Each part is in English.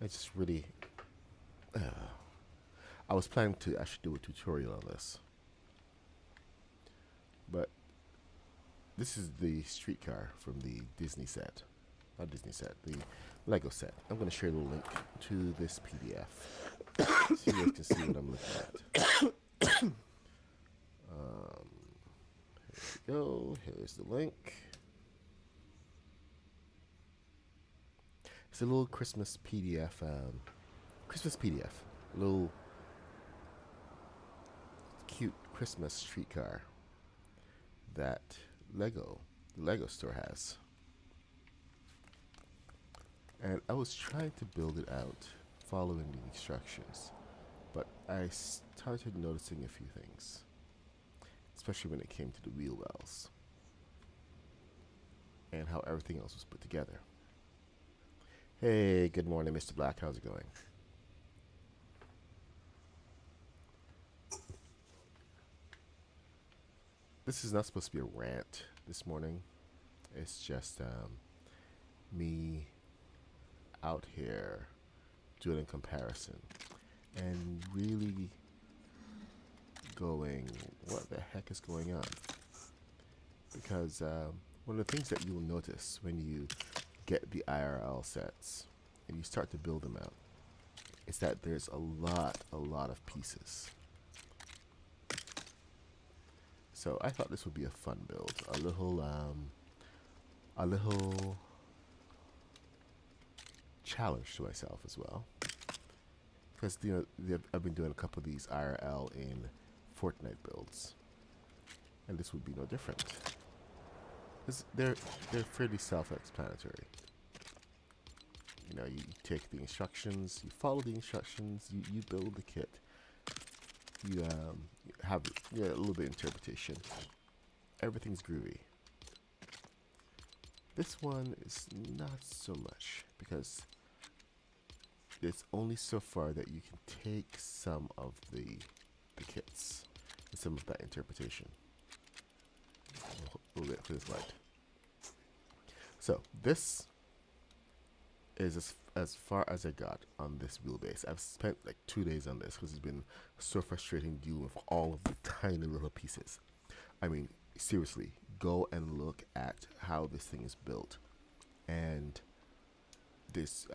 I just really, I was planning to actually do a tutorial on this, but this is the streetcar from the Disney set, not Disney set, the Lego set. I'm going to share the link to this PDF so you guys can see what I'm looking at. Here we go. Here's the link. It's a little Christmas PDF. Christmas PDF. A little cute Christmas streetcar that the Lego store has. And I was trying to build it out following the instructions, but I started noticing a few things, especially when it came to the wheel wells and how everything else was put together. Hey, good morning, Mr. Black. How's it going? This is not supposed to be a rant this morning. It's just me out here doing a comparison and really going, what the heck is going on? Because one of the things that you will notice when you get the IRL sets and you start to build them out is that there's a lot of pieces. So I thought this would be a fun build, a little challenge to myself as well, because I've been doing a couple of these IRL in Fortnite builds, and this would be no different. They're fairly self-explanatory. You know, you take the instructions, you follow the instructions, you build the kit. You have a little bit of interpretation. Everything's groovy. This one is not so much, because it's only so far that you can take some of the kits and some of that interpretation. A little bit for this light. So this is as far as I got on this wheelbase. I've spent like 2 days on this because it's been so frustrating dealing with all of the tiny little pieces. I mean, seriously, go and look at how this thing is built, and there's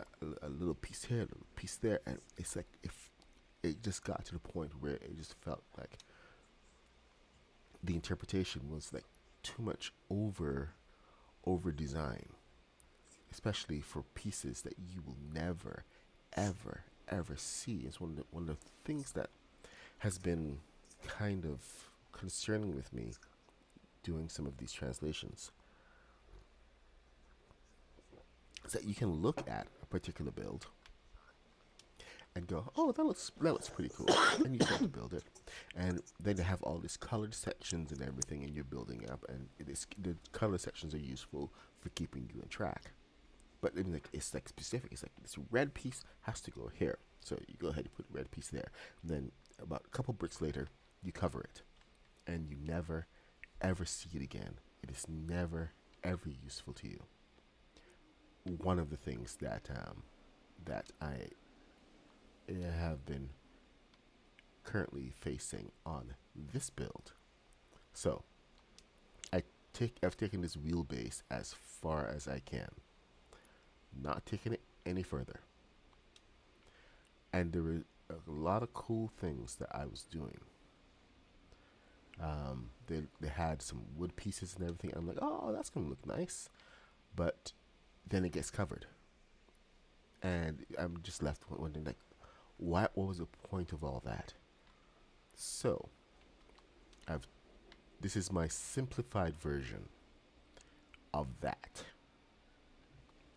a little piece here, a little piece there, and it's like if it just got to the point where it just felt like the interpretation was like too much over design, especially for pieces that you will never ever see. It's one of the things that has been kind of concerning with me doing some of these translations, is that you can look at a particular build and go, oh, that looks pretty cool, and you start to build it, and then they have all these colored sections and everything, and you're building up, and the color sections are useful for keeping you in track. But then, like, it's like specific. It's like this red piece has to go here, so you go ahead and put a red piece there. And then about a couple bricks later, you cover it, and you never ever see it again. It is never ever useful to you. One of the things that I have been currently facing on this build. So I've taken this wheelbase as far as I can, not taking it any further. And there were a lot of cool things that I was doing. They had some wood pieces and everything. I'm like, oh, that's gonna look nice, but then it gets covered, and I'm just left wondering, like, what was the point of all that? So I've this is my simplified version of that.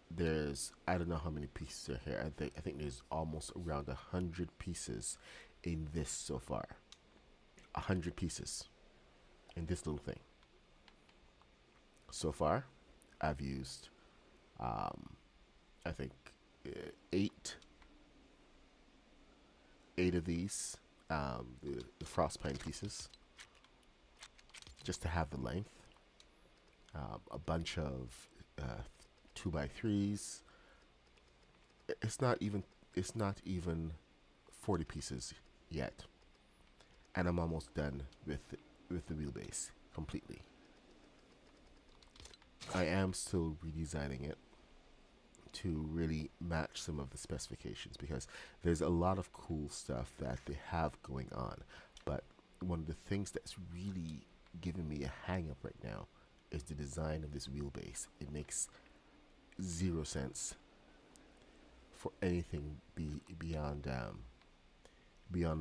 There's, I don't know how many pieces are here. I think there's almost around 100 pieces in this so far. 100 pieces in this little thing. So far, I've used, I think, eight of these, the frost pine pieces, just to have the length. A bunch of 2x3s. It's not even it's not even 40 pieces yet, and I'm almost done with the wheelbase completely. I am still redesigning it to really match some of the specifications because there's a lot of cool stuff that they have going on. But one of the things that's really giving me a hang up right now is the design of this wheelbase. It makes zero sense for anything beyond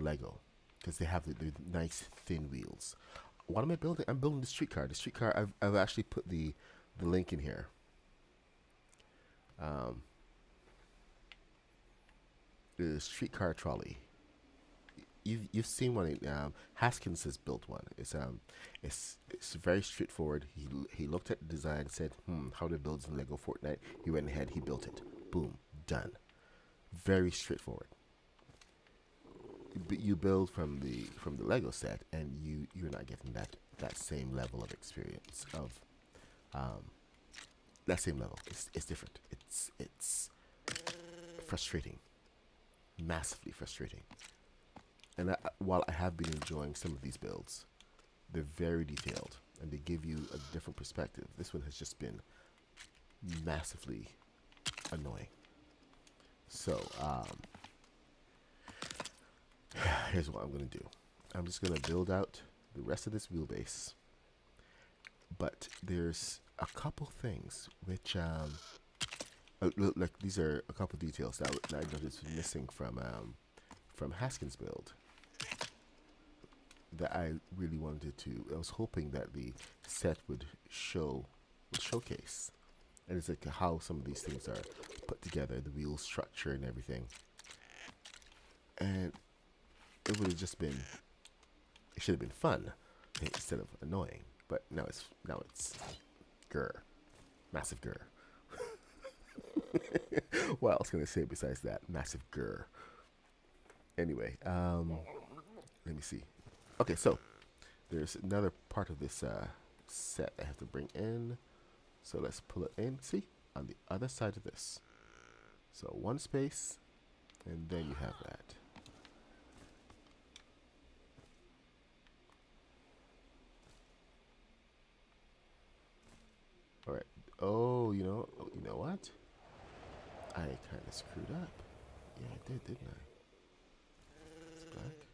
Lego because they have the nice thin wheels. What am I building? I'm building the streetcar. The streetcar. I've actually put the link in here. The streetcar trolley. You've seen one. Haskins has built one. It's very straightforward. He looked at the design, said, how to build in Lego Fortnite. He went ahead. He built it. Boom, done. Very straightforward. But you build from the Lego set, and you're not getting that same level of experience of that same level. It's different. It's frustrating, massively frustrating. And while I have been enjoying some of these builds, they're very detailed and they give you a different perspective. This one has just been massively annoying. So here's what I'm going to do. I'm just going to build out the rest of this wheelbase. But there's a couple things which, like these are a couple details that I noticed missing from Haskins' build that I really wanted to. I was hoping that the set would showcase, and it's like how some of these things are put together, the wheel structure and everything. And it would have just been, it should have been fun instead of annoying. But now it's grr, massive grr. What else can I say besides that? Massive grr. Anyway, let me see. Okay, so there's another part of this set I have to bring in. So let's pull it in. See, on the other side of this. So one space, and then you have that. All right. Oh, you know what? I kind of screwed up. Yeah, I did, didn't I? It's black.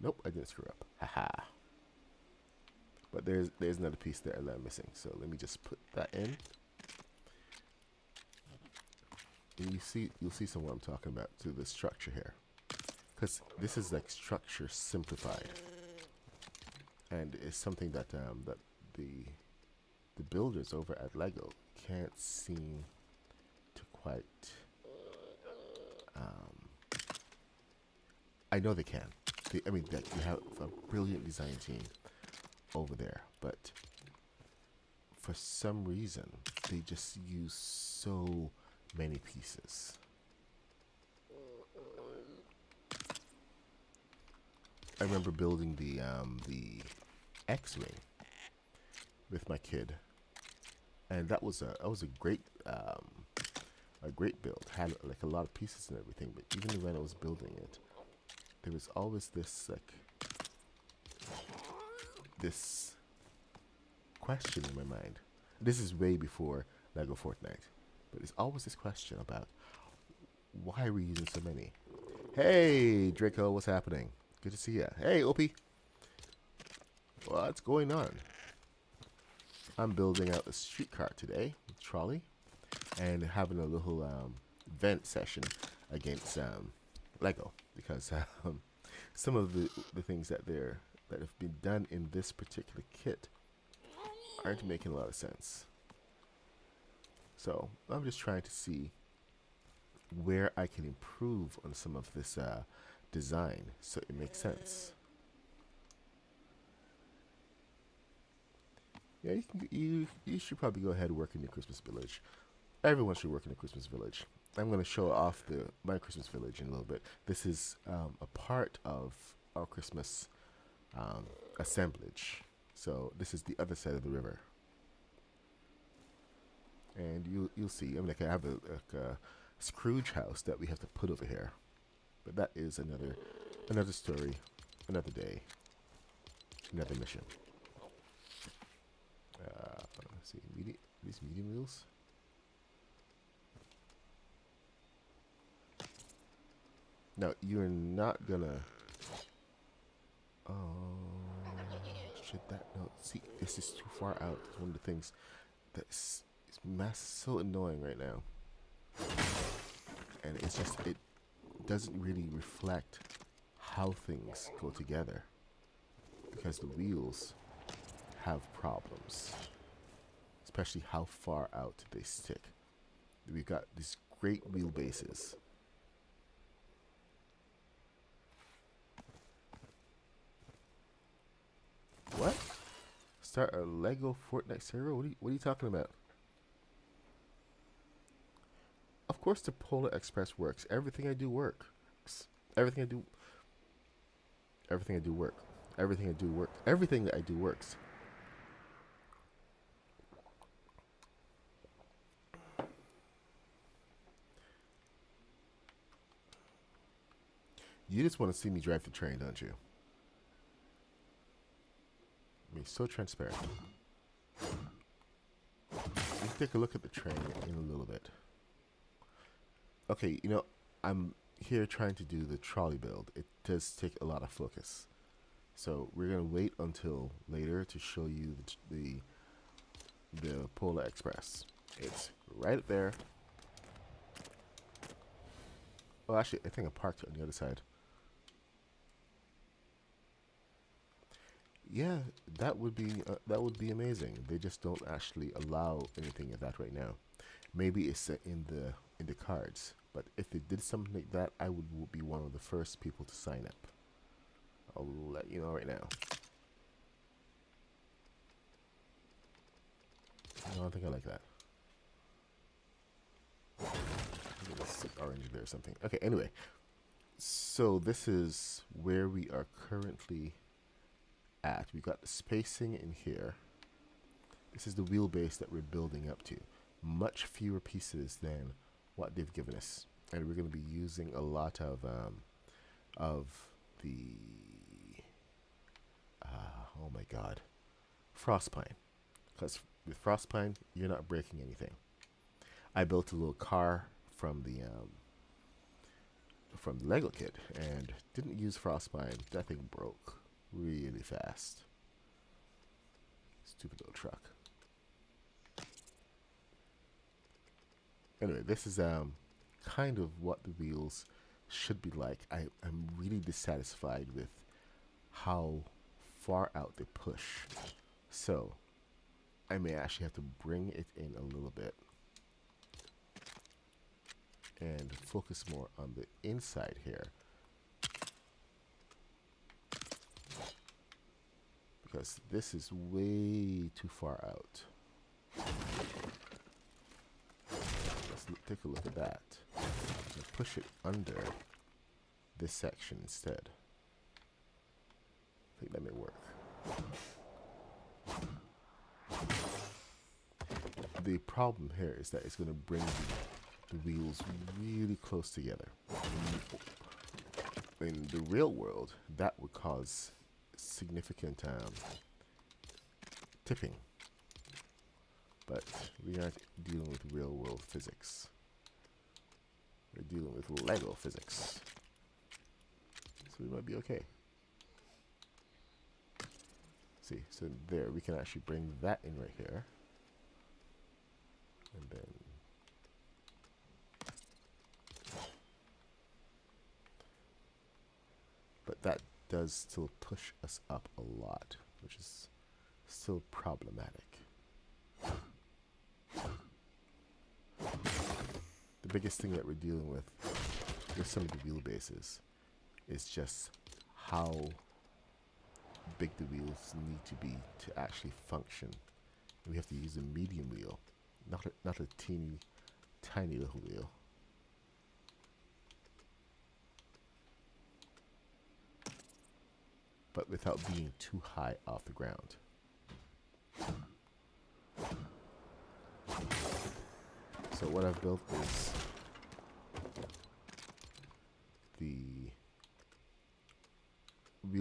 Nope, I didn't screw up. Haha. But there's another piece there that I'm missing. So let me just put that in. And you'll see some what I'm talking about to the structure here. Because this is like structure simplified. And it's something that that the builders over at Lego can't seem to quite I know they can. I mean, they have a brilliant design team over there, but for some reason they just use so many pieces. I remember building the X-wing with my kid, and that was a great build. Had like a lot of pieces and everything, but even when I was building it, there was always this this question in my mind. This is way before Lego Fortnite, but there's always this question about why are we using so many. Hey Draco, what's happening? Good to see ya. Hey Opie, what's going on? I'm building out a streetcar today, trolley, and having a little vent session against Lego because some of the things that have been done in this particular kit aren't making a lot of sense. So I'm just trying to see where I can improve on some of this design so it makes sense. Yeah, you should probably go ahead and work in your Christmas village. Everyone should work in a Christmas village. I'm going to show off my Christmas village in a little bit. This is a part of our Christmas assemblage. So this is the other side of the river, and you'll see. I mean, like I have Scrooge house that we have to put over here. But that is another story, another day, another mission. Let's see, these medium wheels. Now you're not gonna. Oh, should that no? See, this is too far out. It's one of the things that's so annoying right now, and it's just it doesn't really reflect how things go together because the wheels have problems, especially how far out they stick. We've got these great wheelbases. What? Start a Lego Fortnite server? What are you talking about? Of course the Polar Express works. Everything I do works. Everything I do work. Everything that I do works. You just want to see me drive the train, don't you? I mean, so transparent. Let's take a look at the train in a little bit. Okay, you know, I'm here trying to do the trolley build. It does take a lot of focus. So we're going to wait until later to show you the Polar Express. It's right there. Oh, actually, I think I parked it on the other side. Yeah, that would be amazing. They just don't actually allow anything like that right now. Maybe it's in the cards, but if they did something like that, I would be one of the first people to sign up. I'll let you know right now. I don't think I like that. It's orange there or something. Okay, anyway. So this is where we are currently at. We got the spacing in here. This is the wheelbase that we're building up to. Much fewer pieces than what they've given us, and we're going to be using a lot of the oh my god, frost pine, because with frost pine you're not breaking anything. I built a little car from the Lego kit and didn't use frost pine. That thing broke really fast. Stupid little truck. Anyway, this is kind of what the wheels should be like. I'm really dissatisfied with how far out they push. So I may actually have to bring it in a little bit and focus more on the inside here, because this is way too far out. Let's take a look at that. So push it under this section instead. I think that may work. The problem here is that it's going to bring the wheels really close together. In the real world, that would cause significant tipping. But we aren't dealing with real world physics. We're dealing with Lego physics. So we might be okay. See, so there, we can actually bring that in right here. And then but that does still push us up a lot, which is still problematic. The biggest thing that we're dealing with some of the wheelbases is just how big the wheels need to be to actually function. And we have to use a medium wheel, not a teeny tiny little wheel. But without being too high off the ground. So what I've built is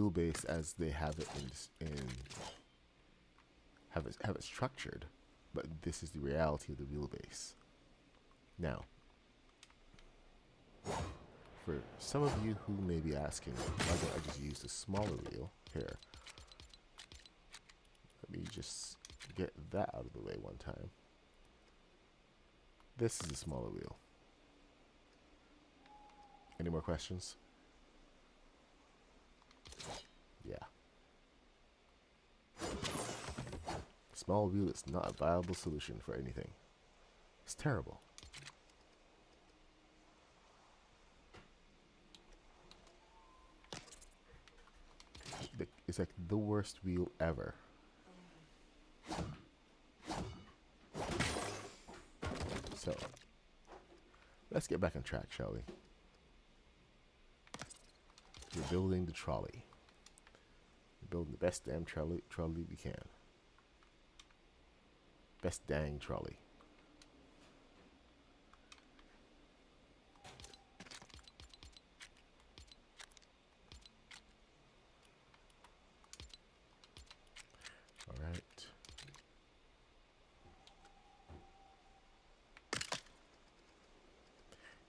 wheelbase as they have it in have it structured, but this is the reality of the wheelbase. Now, for some of you who may be asking, why don't I just use the smaller wheel here? Let me just get that out of the way one time. This is a smaller wheel. Any more questions? Yeah. Small wheel is not a viable solution for anything. It's terrible. It's like the worst wheel ever. So, let's get back on track, shall we? We're building the trolley. We're building the best damn trolley we can. Best dang trolley. Alright.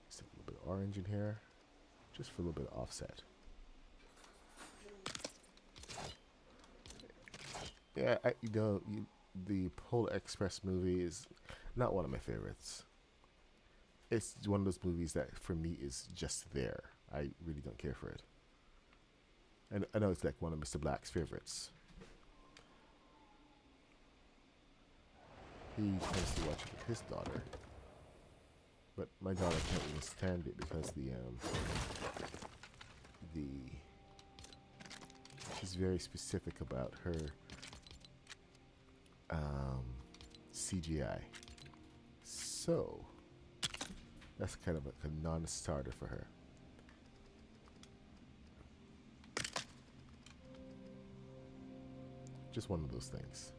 Stick a little bit of orange in here, just for a little bit of offset. Yeah, the Polar Express movie is not one of my favorites. It's one of those movies that, for me, is just there. I really don't care for it. And I know it's like one of Mr. Black's favorites. He tends to watch it with his daughter. But my daughter can't even stand it because she's very specific about her CGI. So that's kind of like a non-starter for her. Just one of those things.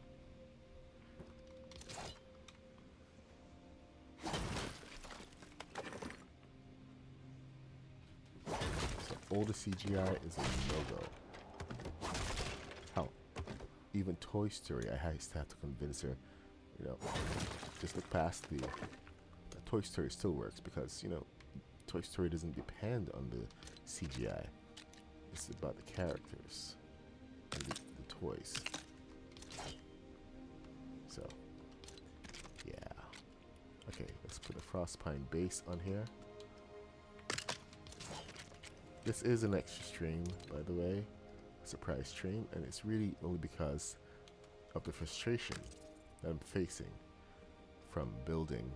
So all the CGI is a no-go. Hell, even Toy Story, I used to have to convince her, you know, just look past the Toy Story still works because, you know, Toy Story doesn't depend on the CGI. It's about the characters and the toys. So, yeah. Okay, let's put a Frostpine base on here. This is an extra stream, by the way. A surprise stream, and it's really only because of the frustration that I'm facing from building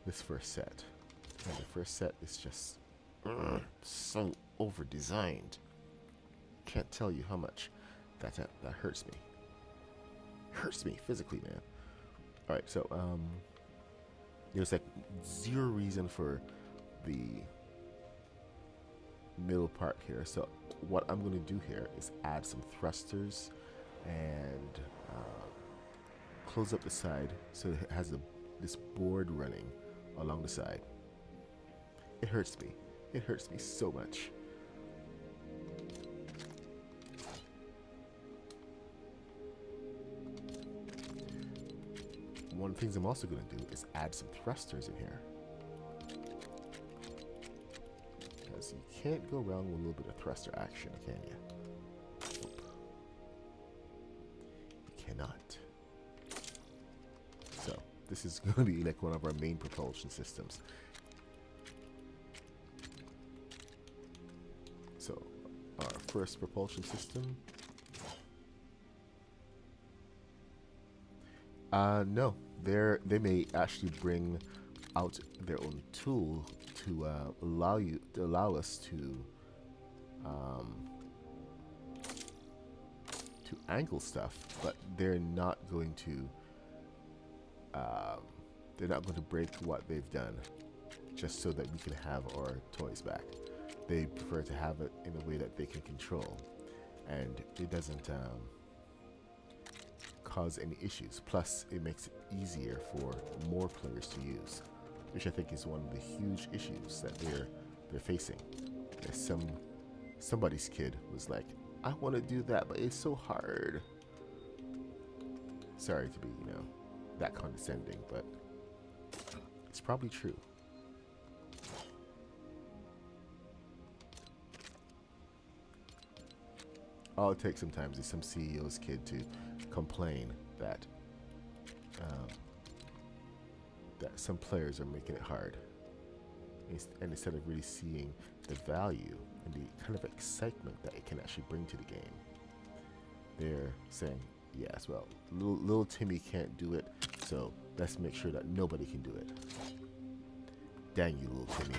this first set. And the first set is just so over-designed. Can't tell you how much that hurts me. Hurts me physically, man. Alright, so there's like zero reason for the middle part here. So what I'm going to do here is add some thrusters and close up the side so it has this board running along the side. It hurts me. It hurts me so much. One of the things I'm also going to do is add some thrusters in here. Because you can't go wrong with a little bit of thruster action, can you? Nope. You cannot. So, this is going to be like one of our main propulsion systems. So, our first propulsion system. No, they may actually bring out their own tool to allow us to angle stuff, but they're not going to break what they've done just so that we can have our toys back. They prefer to have it in a way that they can control, and it doesn't cause any issues. Plus, it makes it easier for more players to use, which I think is one of the huge issues that they're facing. There's some somebody's kid was like, I want to do that, but it's so hard. Sorry to be, that condescending, but it's probably true. All it takes sometimes is some CEO's kid to complain that that some players are making it hard, and instead of really seeing the value and the kind of excitement that it can actually bring to the game, they're saying, yes, well, little Timmy can't do it, so let's make sure that nobody can do it. Dang you, little Timmy.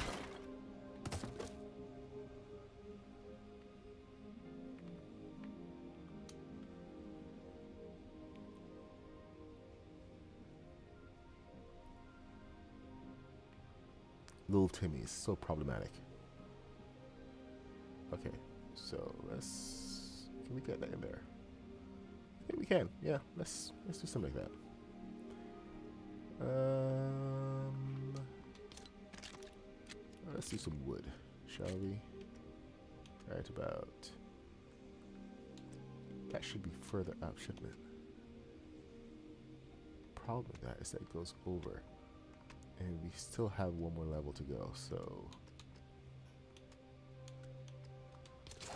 Little Timmy is so problematic. Okay, so can we get that in there? Yeah, we can. Yeah, let's do something like that. Let's do some wood, shall we? Right about. That should be further up, shouldn't it? Problem with that is that it goes over. And we still have one more level to go, so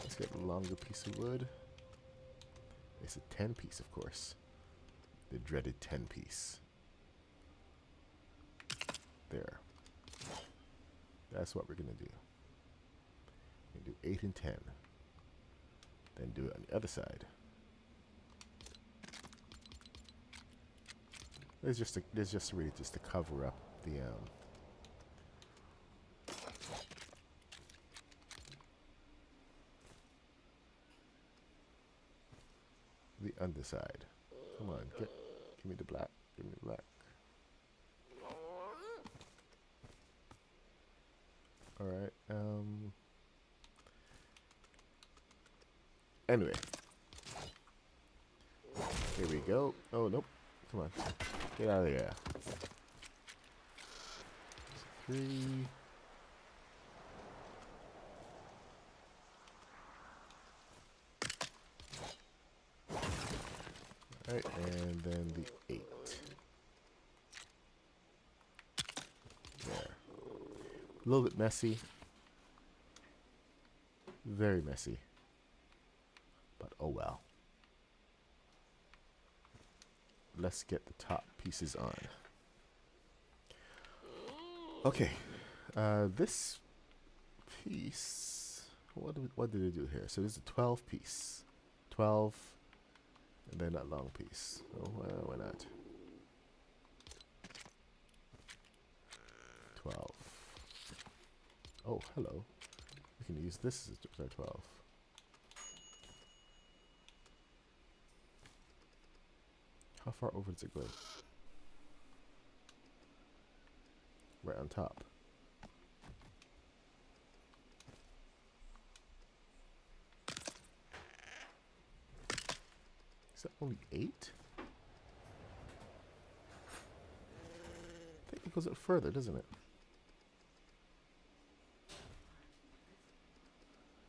let's get a longer piece of wood. It's a 10 piece, of course. The dreaded 10 piece. There. That's what we're gonna do. We're gonna do 8 and 10. Then do it on the other side. There's just really just to cover up the underside. Come on, give me the black. Give me the black. All right. Anyway, here we go. Oh nope. Come on, get out of there. 3. Alright, and then the 8. There. A little bit messy. Very messy. But oh well. Let's get the top pieces on. Okay, this piece, what did it do here? So this is a 12 piece. 12, and then that long piece. Oh, well, why not? 12. Oh, hello. We can use this as our 12. How far over does it go? Right on top. Is that only 8? I think it goes up further, doesn't it?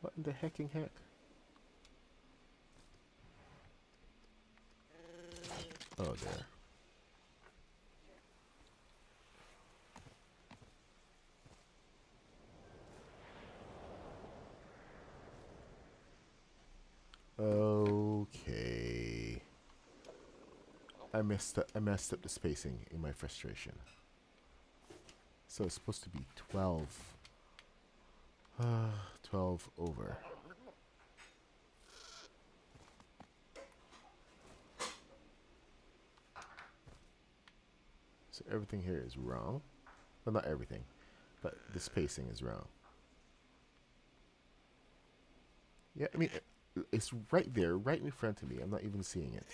What in the hecking heck? Oh, there. Okay. I messed up the spacing in my frustration. So it's supposed to be 12. 12 over. So everything here is wrong. Well, not everything, but the spacing is wrong. Yeah, I mean, it's right there, right in front of me. I'm not even seeing it.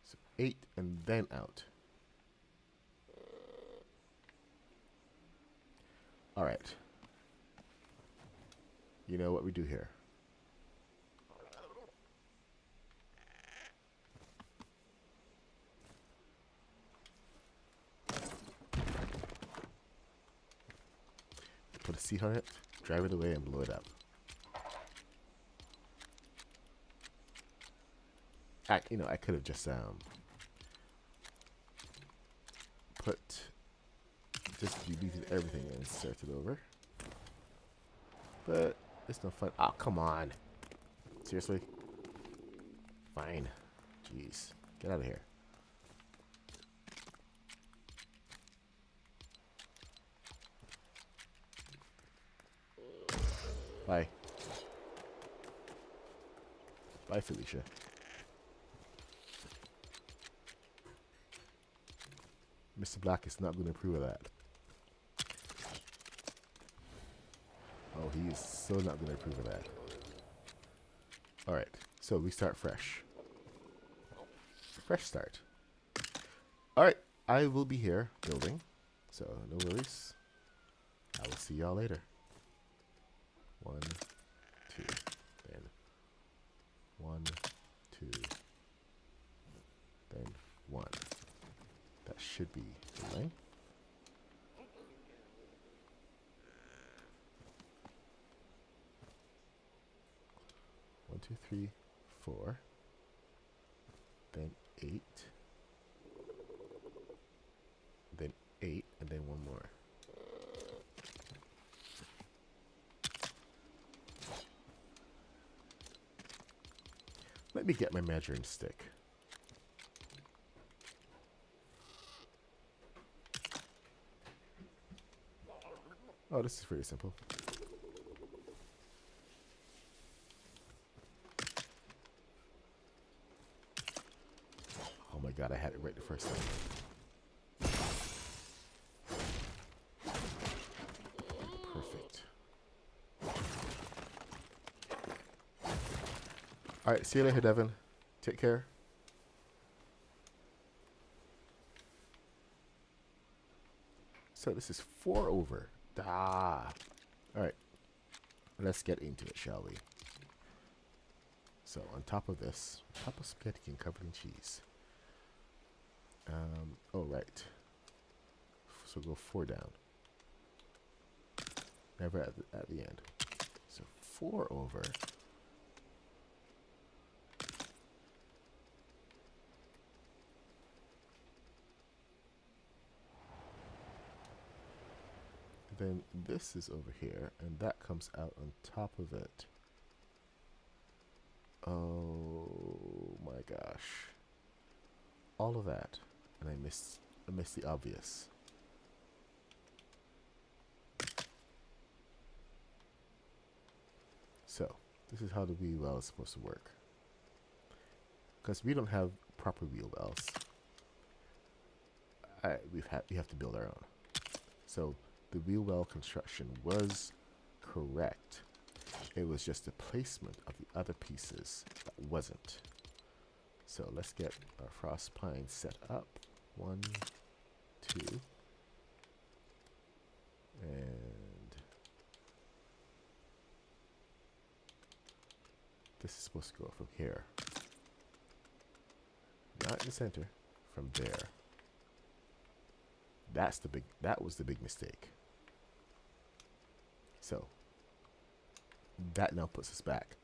So 8 and then out. All right. You know what we do here? a Sea Hornet, drive it away, and blow it up. I could have just deleted everything and started over. But it's no fun. Oh, come on. Seriously? Fine. Jeez. Get out of here. Bye. Bye, Felicia. Mr. Black is not going to approve of that. Oh, he is so not going to approve of that. Alright, so we start fresh. Fresh start. Alright, I will be here building, so no worries. I will see y'all later. 1, 2, then 1, 2, then 1. That should be the line. One, 2, 3, 4. Then 8. Then 8, and then one more. Let me get my measuring stick. Oh, this is pretty simple. Oh my god, I had it right the first time. Perfect. Alright, see you later, Devin. Take care. So this is 4 over. Ah. Alright. Let's get into it, shall we? So on top of this, top of spaghetti and covered in cheese. Oh right. So go 4 down. Never at the end. So 4 over. Then this is over here, and that comes out on top of it. Oh my gosh. All of that. And I missed the obvious. So, this is how the wheel well is supposed to work. Because we don't have proper wheel wells. We have to build our own. So, the wheel well construction was correct. It was just the placement of the other pieces that wasn't. So let's get our frost pine set up. 1, 2, and this is supposed to go from here, not in the center, from there. That was the big mistake. So that now puts us back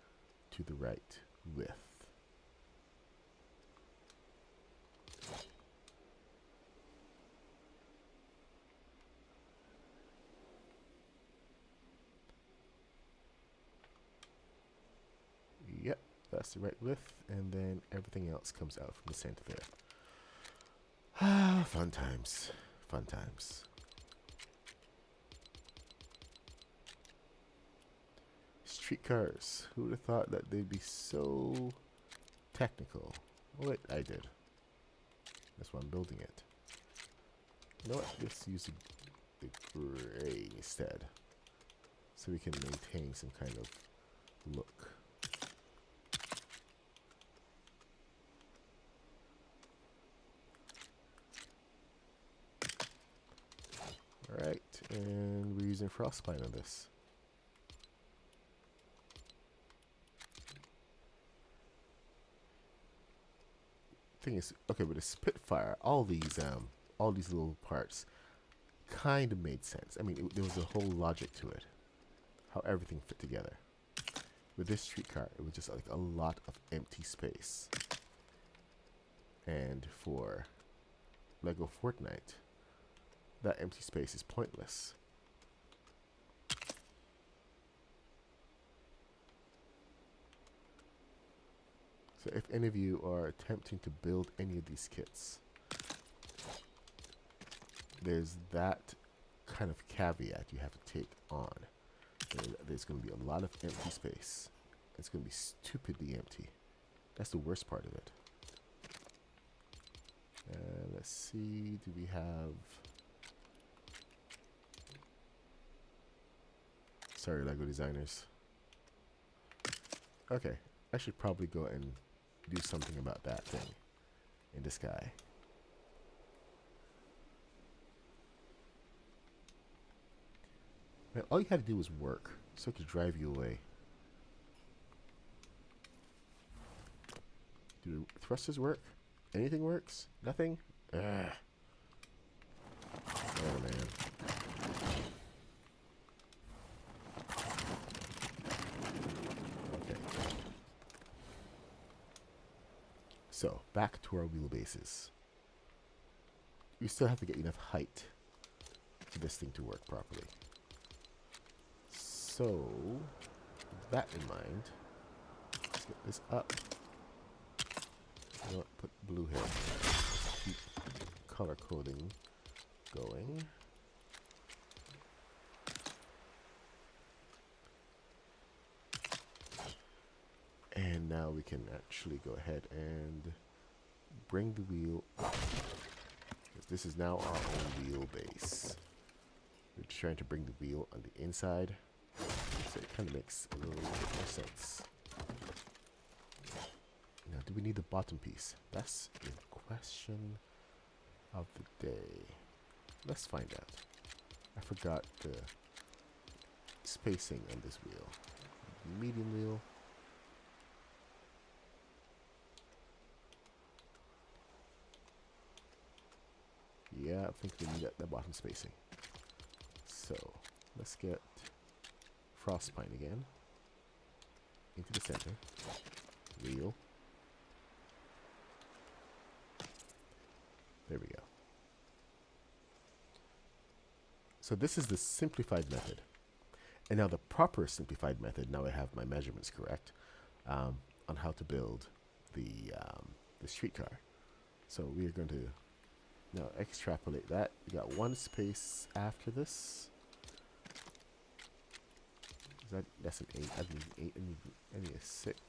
to the right width. Yep, that's the right width, and then everything else comes out from the center there. Ah, fun times. Fun times. Streetcars. Who would have thought that they'd be so technical? Oh wait, I did. That's why I'm building it. You know what? Let's use the gray instead, so we can maintain some kind of look. Alright, and we're using frostbite on this. Thing is, okay, with the Spitfire, all these little parts, kind of made sense. I mean, there was a whole logic to it, how everything fit together. With this streetcar, it was just like a lot of empty space. And for Lego Fortnite, that empty space is pointless. So if any of you are attempting to build any of these kits, there's that kind of caveat you have to take on. There's going to be a lot of empty space. It's going to be stupidly empty. That's the worst part of it. Let's see, do we have... Sorry, Lego designers. Okay, I should probably go and do something about that thing in the sky. Man, all you had to do was work, so it could drive you away. Do thrusters work? Anything works? Nothing? Ugh. Oh man. Okay. So, back to our wheelbases. You still have to get enough height for this thing to work properly. So, with that in mind, let's get this up. You know what, put blue here. Keep color coding going. And now we can actually go ahead and bring the wheel up. This is now our own wheelbase. We're trying to bring the wheel on the inside, so it kind of makes a little bit more sense. Now, do we need the bottom piece? That's the question of the day. Let's find out. I forgot the spacing on this wheel. Medium wheel. Yeah, I think we need the bottom spacing. So, let's get Frostpine again. Into the center. Wheel. There we go. So this is the simplified method. And now the proper simplified method, now I have my measurements correct, on how to build the streetcar. So we are going to now extrapolate that. We got one space after this. That's an 8. I need 8. I need a 6.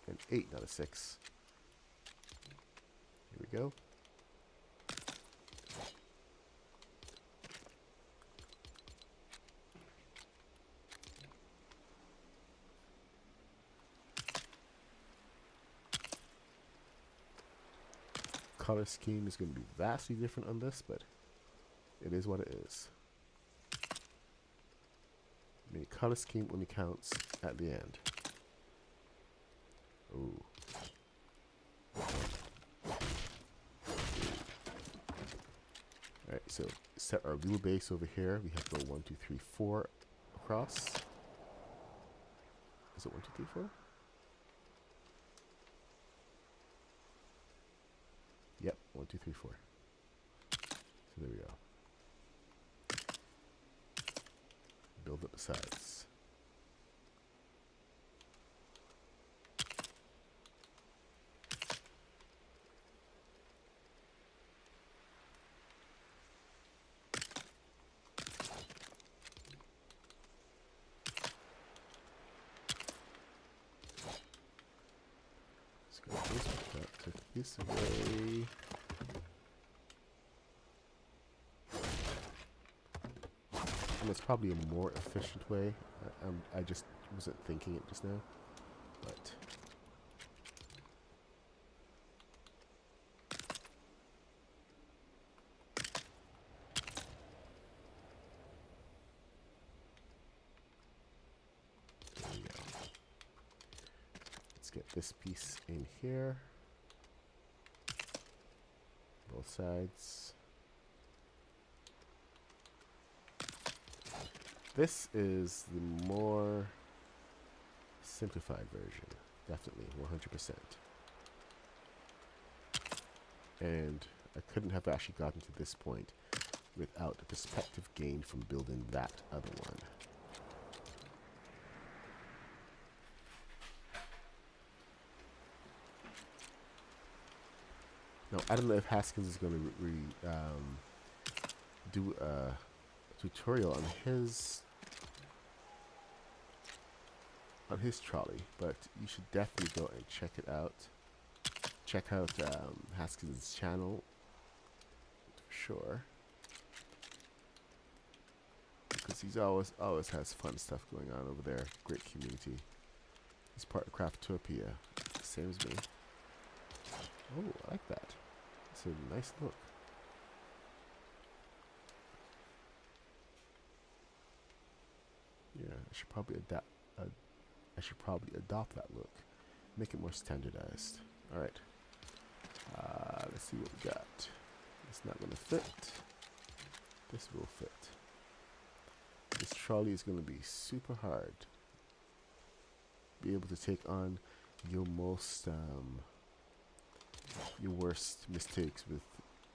An 8, not a 6. Here we go. Color scheme is going to be vastly different on this, but it is what it is. I mean, color scheme only counts at the end. Ooh. Alright, so set our wheelbase over here. We have to go 1, 2, 3, 4 across. Is it 1, 2, 3, 4? Yep, 1, 2, 3, 4. So there we go. Build up the sides. Let's go this way, take this away. And it's probably a more efficient way. I just wasn't thinking it just now, but there we go. Let's get this piece in here, both sides. This is the more simplified version, definitely 100%. And I couldn't have actually gotten to this point without the perspective gained from building that other one. Now, I don't know if Haskins is going to do a tutorial on his trolley, but you should definitely go and check it out. Check out Haskins' channel for sure, because he's always has fun stuff going on over there. Great community. He's part of Craftopia, same as me. Oh, I like that. It's a nice look. Yeah, I should probably adopt that look. Make it more standardized. All right. Let's see what we got. It's not going to fit. This will fit. This trolley is going to be super hard. Be able to take on your your worst mistakes with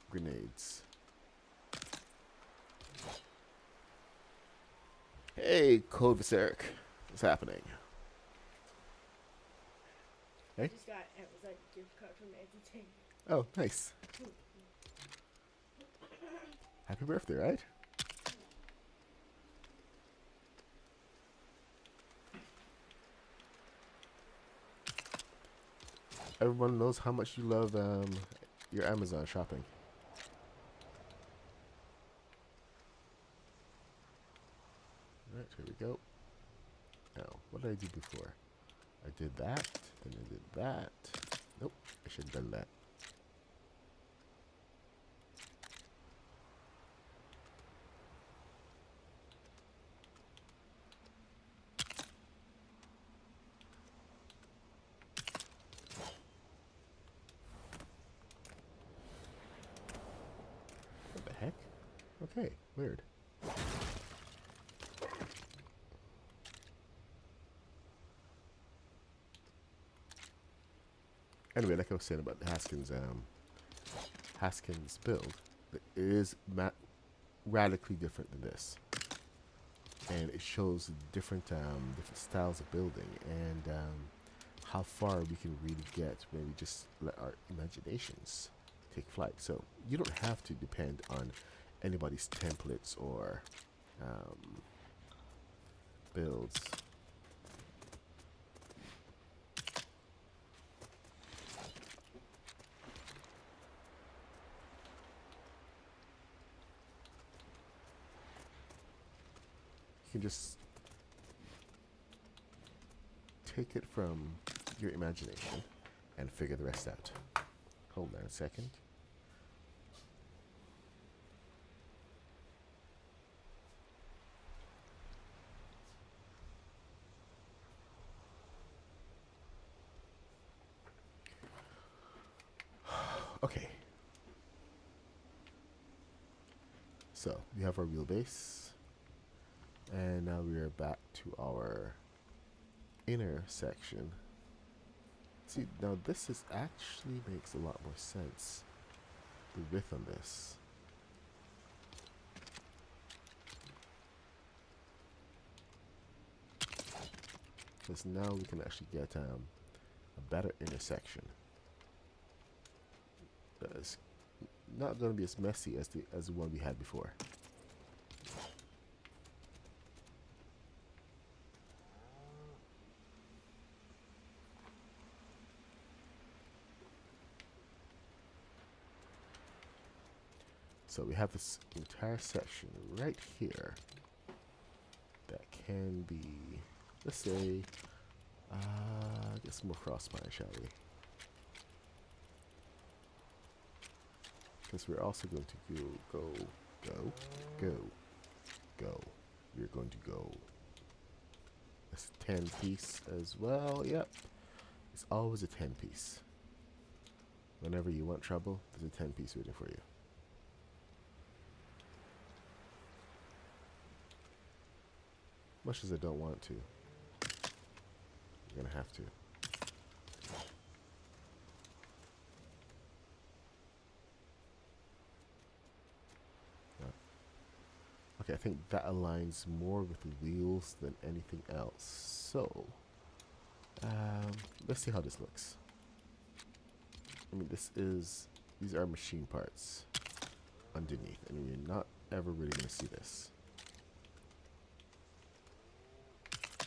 grenades. Hey, Kovacic. What's happening? Hey? Just got Amazon gift card from Entertainment. Oh, nice. Happy birthday, right? Everyone knows how much you love your Amazon shopping. Alright, here we go. Now, what did I do before? I did that, then I did that. Nope, I should have done that. What the heck? Okay, weird. Anyway, like I was saying about Haskins build, it is radically different than this, and it shows different styles of building and how far we can really get when we just let our imaginations take flight. So you don't have to depend on anybody's templates or builds. You can just take it from your imagination and figure the rest out. Hold on a second. Okay. So we have our wheelbase. And now we are back to our inner section. See, now this is actually makes a lot more sense. The width on this. Because now we can actually get a better intersection. It's not going to be as messy as the one we had before. So we have this entire section right here that can be, let's say, get some more crossbar, shall we? Because we're also going to go. We're going to go. That's a 10 piece as well. Yep, it's always a 10 piece. Whenever you want trouble, there's a 10 piece waiting for you. Much as I don't want to, you're gonna have to. Okay, I think that aligns more with the wheels than anything else. So, let's see how this looks. I mean, these are machine parts underneath, and you're not ever really going to see this.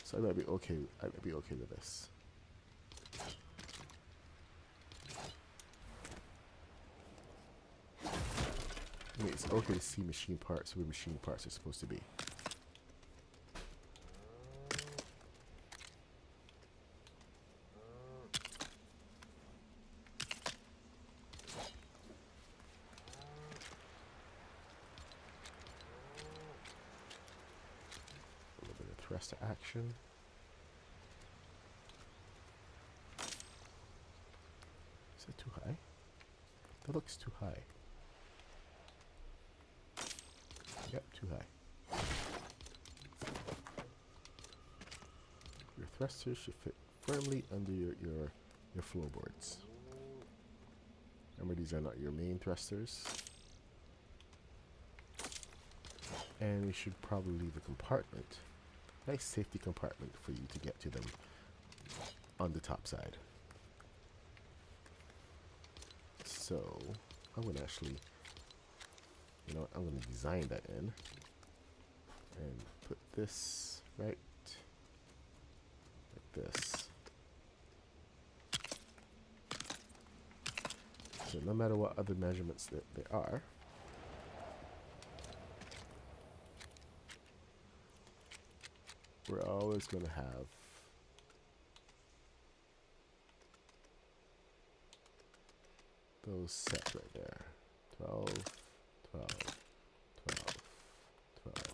So I might be okay. I might be okay with this. I mean, it's okay to see machine parts where machine parts are supposed to be. A little bit of thrust action. Is that too high? That looks too high. Yep, too high. Your thrusters should fit firmly under your floorboards. Remember, these are not your main thrusters. And we should probably leave a compartment, nice safety compartment for you to get to them on the top side. So I'm going to actually, you know what, I'm going to design that in and put this right like this. So no matter what other measurements that they are, we're always going to have those set right there. 12, 12, 12, 12, 12.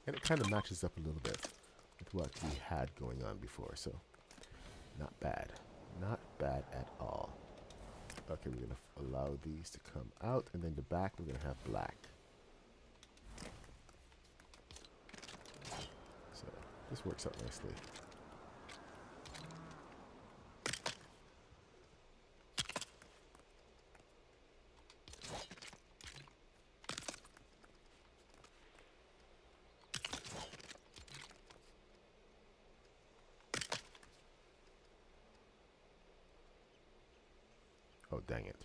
And it kind of matches up a little bit with what we had going on before, so not bad. Not bad at all. Okay, we're going to allow these to come out, and then the back we're going to have black. So this works out nicely. Oh, dang it.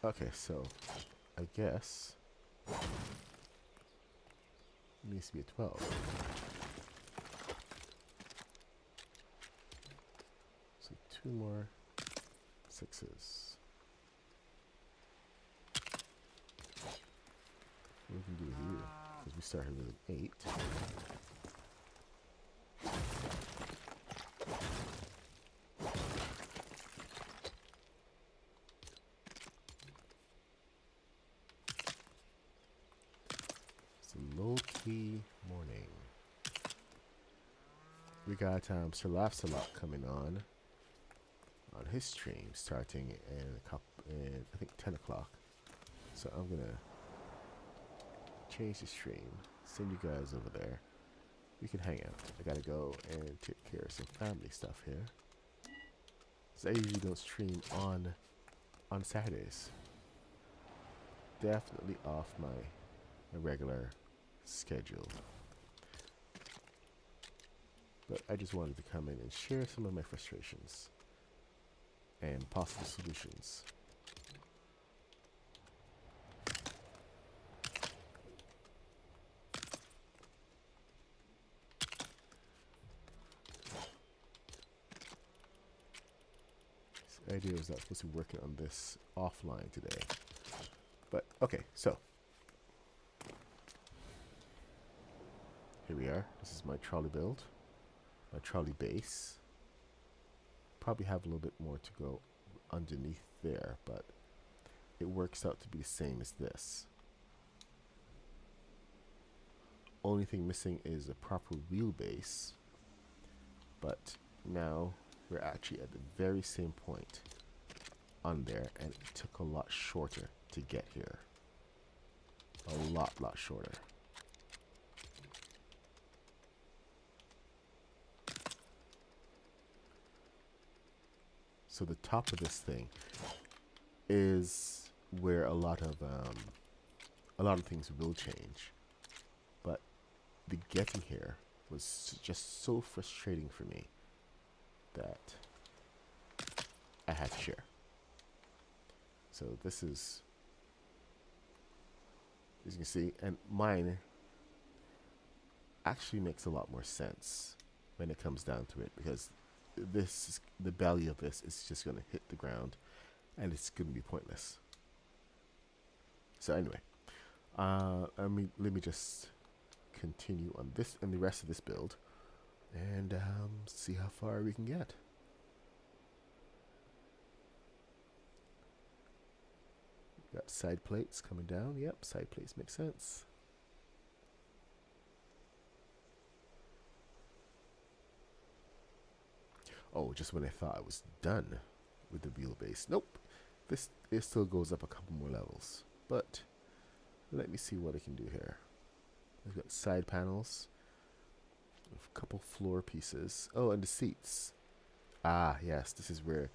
Okay, so I guess it needs to be a 12. So 2 more 6s. What we can do here, because we started with an 8. Low-key morning. We got Sir Laughs-A-Lot coming on his stream starting in I think 10 o'clock. So I'm gonna change the stream, send you guys over there. We can hang out. I gotta go and take care of some family stuff here. So I usually don't stream on Saturdays. Definitely off my regular schedule. But I just wanted to come in and share some of my frustrations and possible solutions. The idea was that I was supposed to be working on this offline today. But okay, so here we are. This is my trolley build, my trolley base. Probably have a little bit more to go underneath there, but it works out to be the same as this. Only thing missing is a proper wheelbase, but now we're actually at the very same point on there, and it took a lot shorter to get here. A lot shorter. So the top of this thing is where a lot of things will change, but the getting here was just so frustrating for me that I had to share. So this is, as you can see, and mine actually makes a lot more sense when it comes down to it, because this is, the belly of this is just going to hit the ground and it's going to be pointless. So anyway, let me just continue on this and the rest of this build, and see how far we can get. Got side plates coming down. Yep, side plates make sense. Oh, just when I thought I was done with the wheelbase. Nope. It still goes up a couple more levels. But let me see what I can do here. I've got side panels, a couple floor pieces. Oh, and the seats. Ah, yes, this is where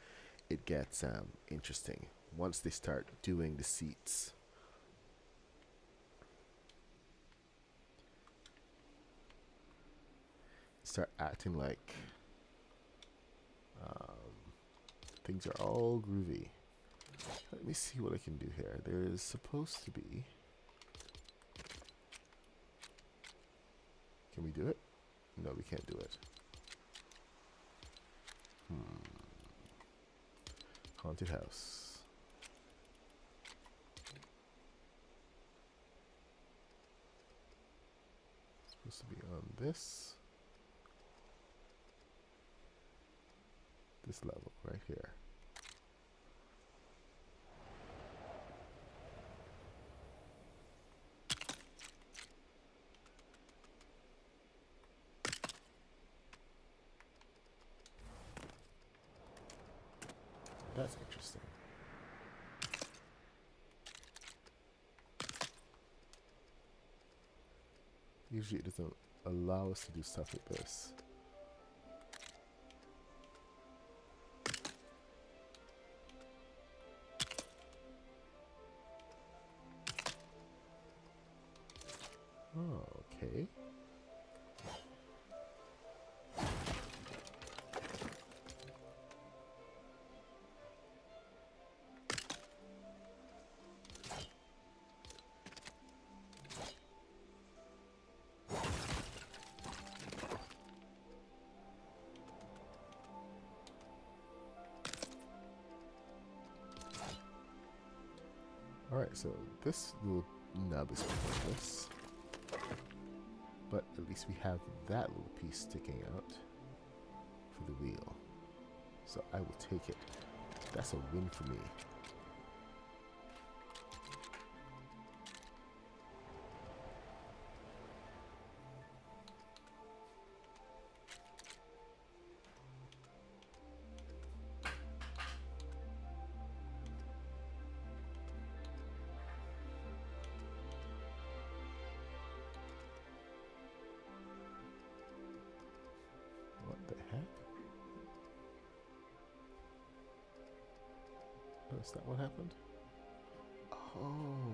it gets interesting. Once they start doing the seats. Start acting like things are all groovy. Let me see what I can do here. There's supposed to be... Can we do it? No, we can't do it. Haunted house. It's supposed to be on this level right here. That's interesting. Usually it doesn't allow us to do stuff like this. Oh, okay. Alright, so this little nub is pointless. But at least we have that little piece sticking out for the wheel. So I will take it. That's a win for me. What the heck? Oh, is that what happened? Oh.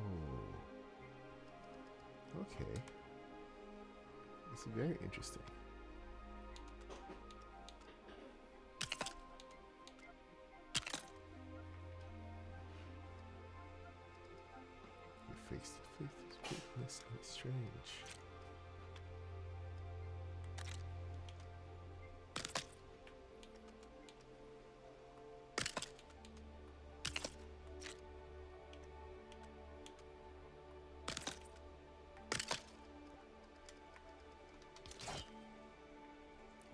Okay. It's very interesting. Your face to face is weakness and it's strange.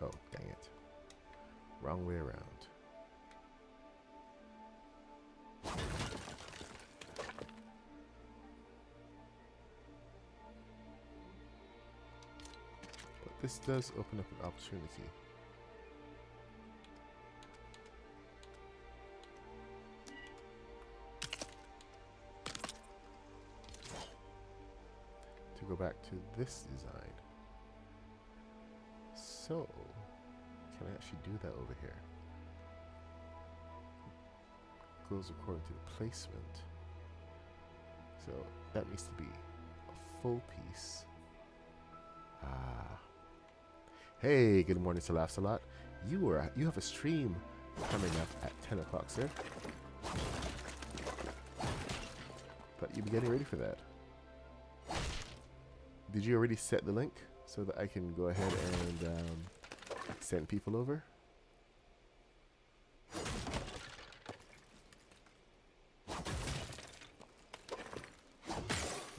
Oh, dang it. Wrong way around. this does open up an opportunity. To go back to this design. So, can I actually do that over here? Goes according to the placement. So that needs to be a full piece. Ah. Hey, good morning, Salaf Salat. You have a stream coming up at 10 o'clock, sir. But you'll be getting ready for that. Did you already set the link so that I can go ahead and send people over?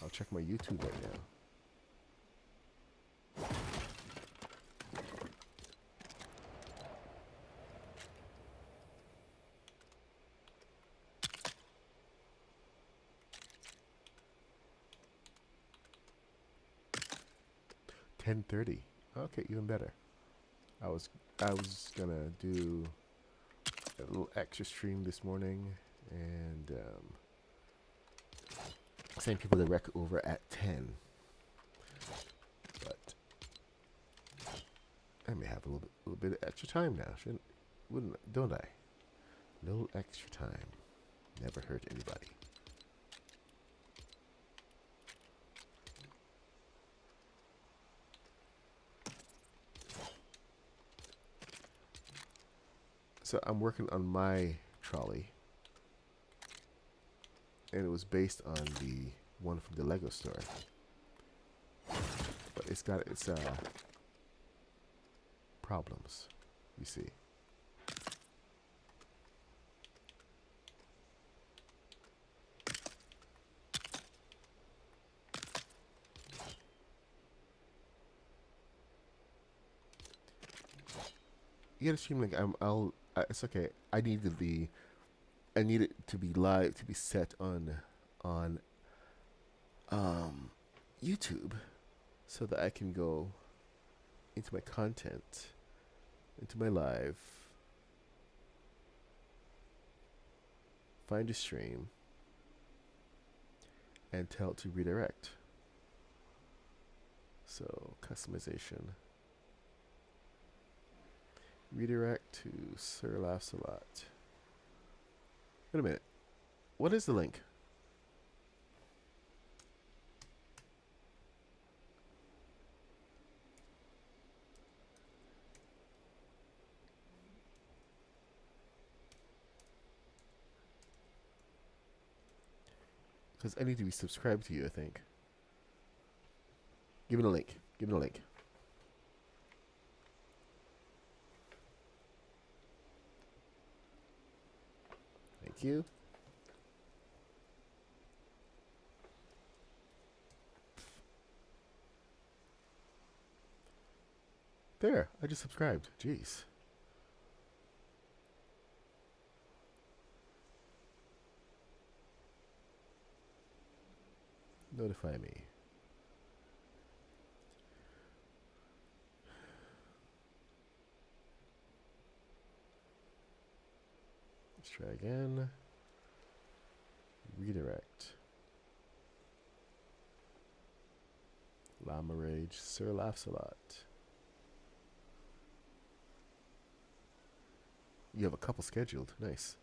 I'll check my YouTube right now. $10:30. Okay, even better. I was gonna do a little extra stream this morning and send people the rec over at 10. But I may have a little bit of extra time now, don't I? A little extra time never hurt anybody. So I'm working on my trolley, and it was based on the one from the Lego store, but it's got its problems, you see. You gotta stream like it's okay. I need it to be live, to be set on YouTube, so that I can go into my content, into my live, find a stream, and tell it to redirect. So customization. Redirect to Sir Laughs a Lot. Wait a minute. What is the link? Because I need to be subscribed to you, I think. Give me the link. Give me the link. Thank you. There, I just subscribed. Jeez. Notify me. Let's try again. Redirect. Llama Rage. Sir Laughs a Lot. You have a couple scheduled. Nice.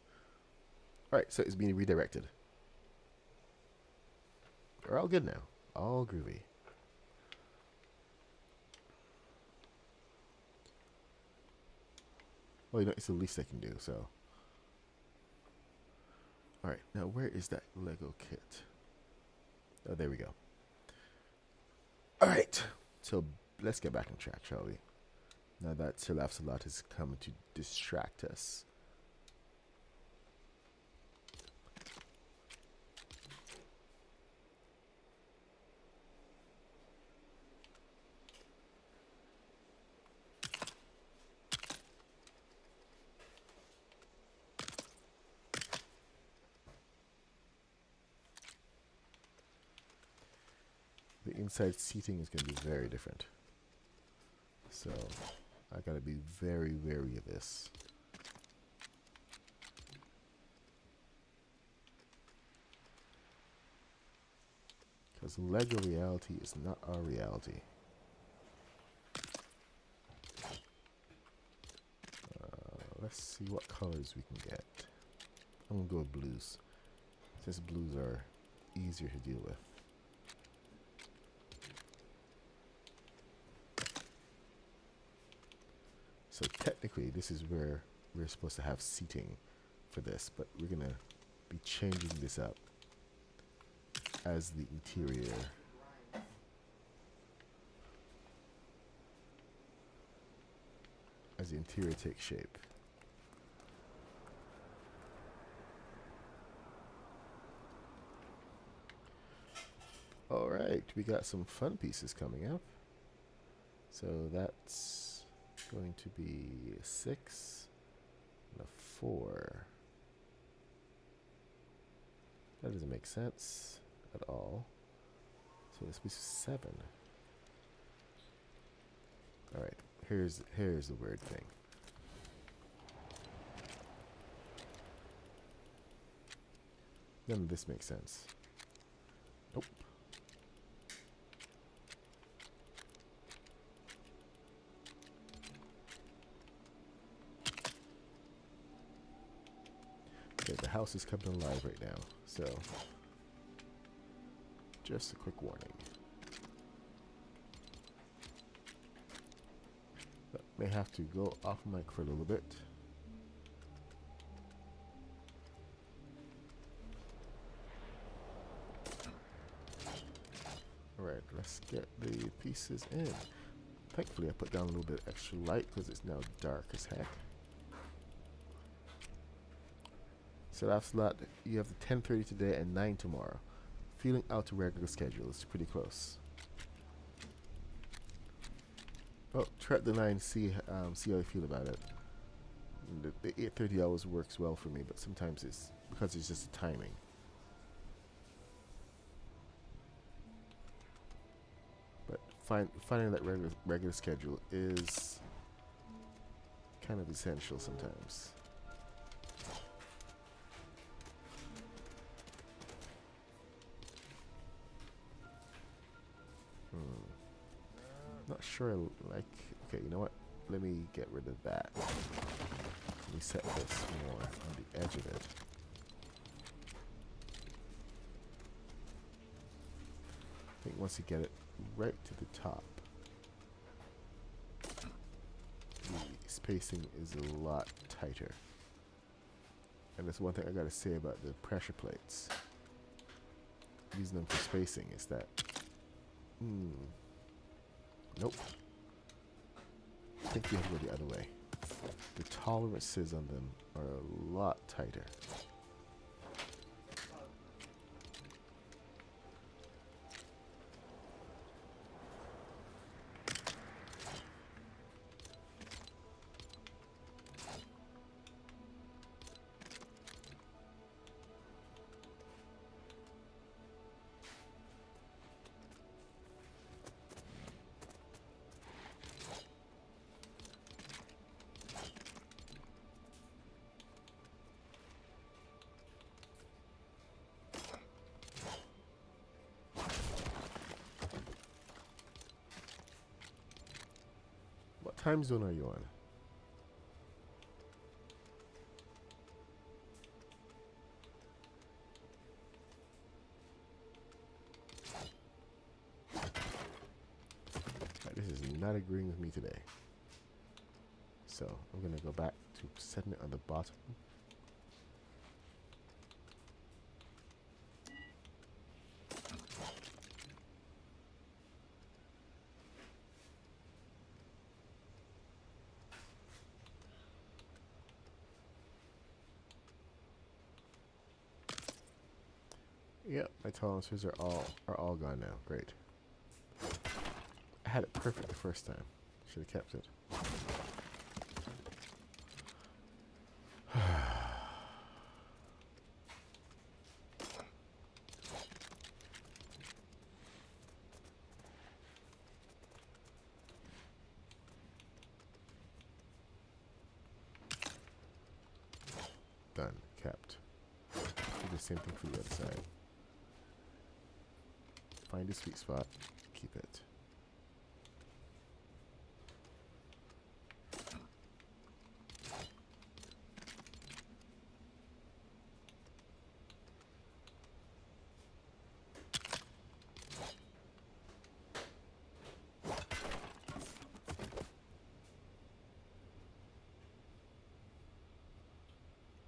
Alright, so it's being redirected. We're all good now. All groovy. Well, you know, it's the least I can do, so. Alright, now where is that Lego kit? Oh, there we go. Alright, so let's get back on track, shall we? Now that Sir Laughs a Lot is coming to distract us. The inside seating is going to be very different. So I gotta be very wary of this. Because Lego reality is not our reality. Let's see what colors we can get. I'm gonna go with blues, since blues are easier to deal with. So technically this is where we're supposed to have seating for this, but we're gonna be changing this up as the interior. As the interior takes shape. Alright, we got some fun pieces coming up. So that's going to be a 6 and a 4. That doesn't make sense at all. So this will be 7. Alright, here's the weird thing. None of this makes sense. Nope. Okay, the house is coming alive right now, so just a quick warning. But may have to go off mic for a little bit. Alright, let's get the pieces in. Thankfully I put down a little bit extra light because it's now dark as heck. So that's that. You have the 10:30 today and 9 tomorrow. Feeling out to regular schedule. It's pretty close. Oh, try the 9. See how you feel about it. The 8:30 always works well for me, but sometimes it's because it's just the timing. But finding that regular schedule is kind of essential sometimes. Not sure I like. Okay, you know what? Let me get rid of that. Let me set this more on the edge of it. I think once you get it right to the top, the spacing is a lot tighter. And that's one thing I gotta say about the pressure plates. Using them for spacing is that nope. I think you have to go the other way. The tolerances on them are a lot tighter. What time zone are you on? This is not agreeing with me today. So I'm going to go back to setting it on the bottom. Yep, my tolerances are all gone now. Great. I had it perfect the first time. Should have kept it. kept. Do the same thing for the other side. Find a sweet spot, keep it.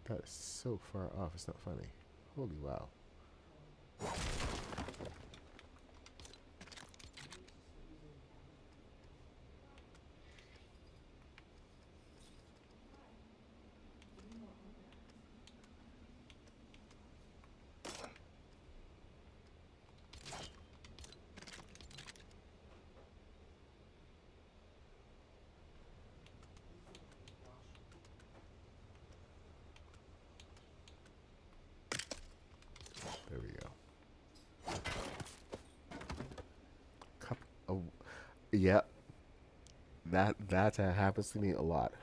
That is so far off, it's not funny. Holy wow. There we go. Cup. Oh, yeah. That happens to me a lot.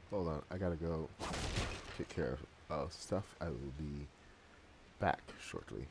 Hold on, I gotta go take care of stuff. I will be back shortly.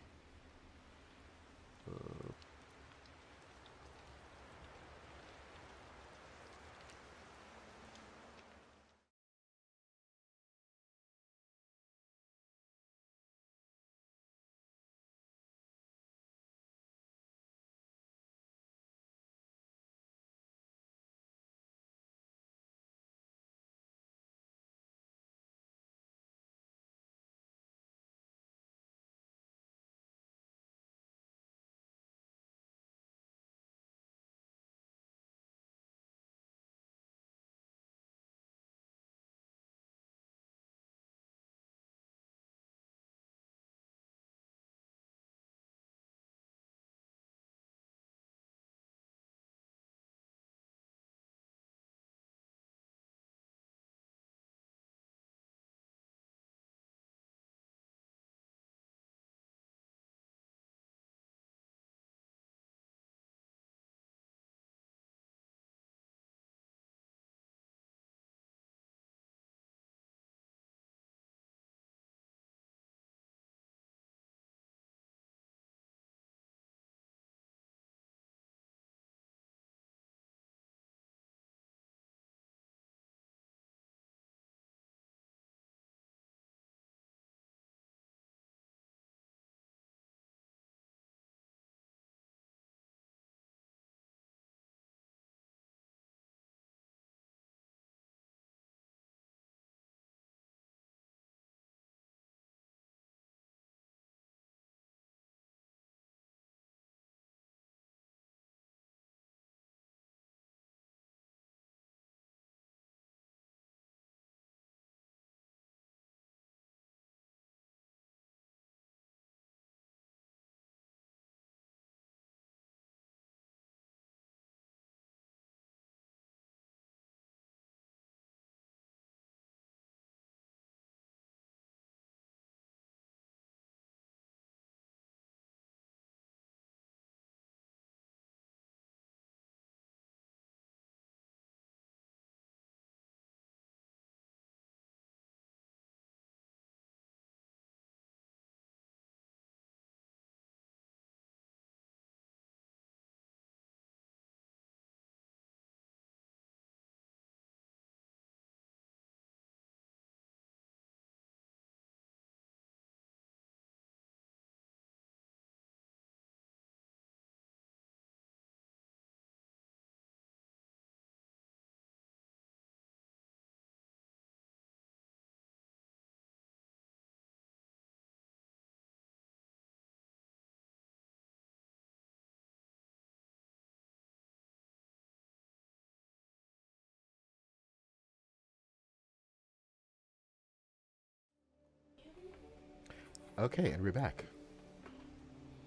Okay, and we're back.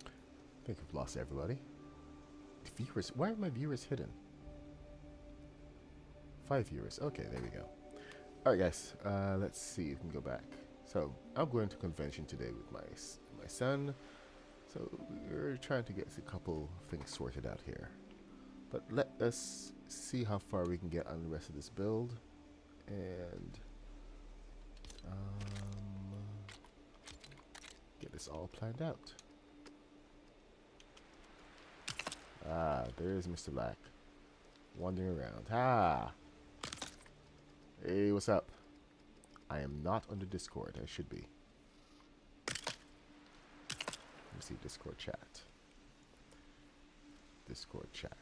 I think I've lost everybody. Viewers, why are my viewers hidden? 5 viewers. Okay, there we go. All right, guys. Let's see. You can go back. So I'm going to convention today with my son. So we're trying to get a couple things sorted out here. But let us see how far we can get on the rest of this build, and get this all planned out. Ah, there's Mr. Black wandering around. Ah, hey, what's up? I am not on the Discord. I should be. Let me see Discord chat. Discord chat.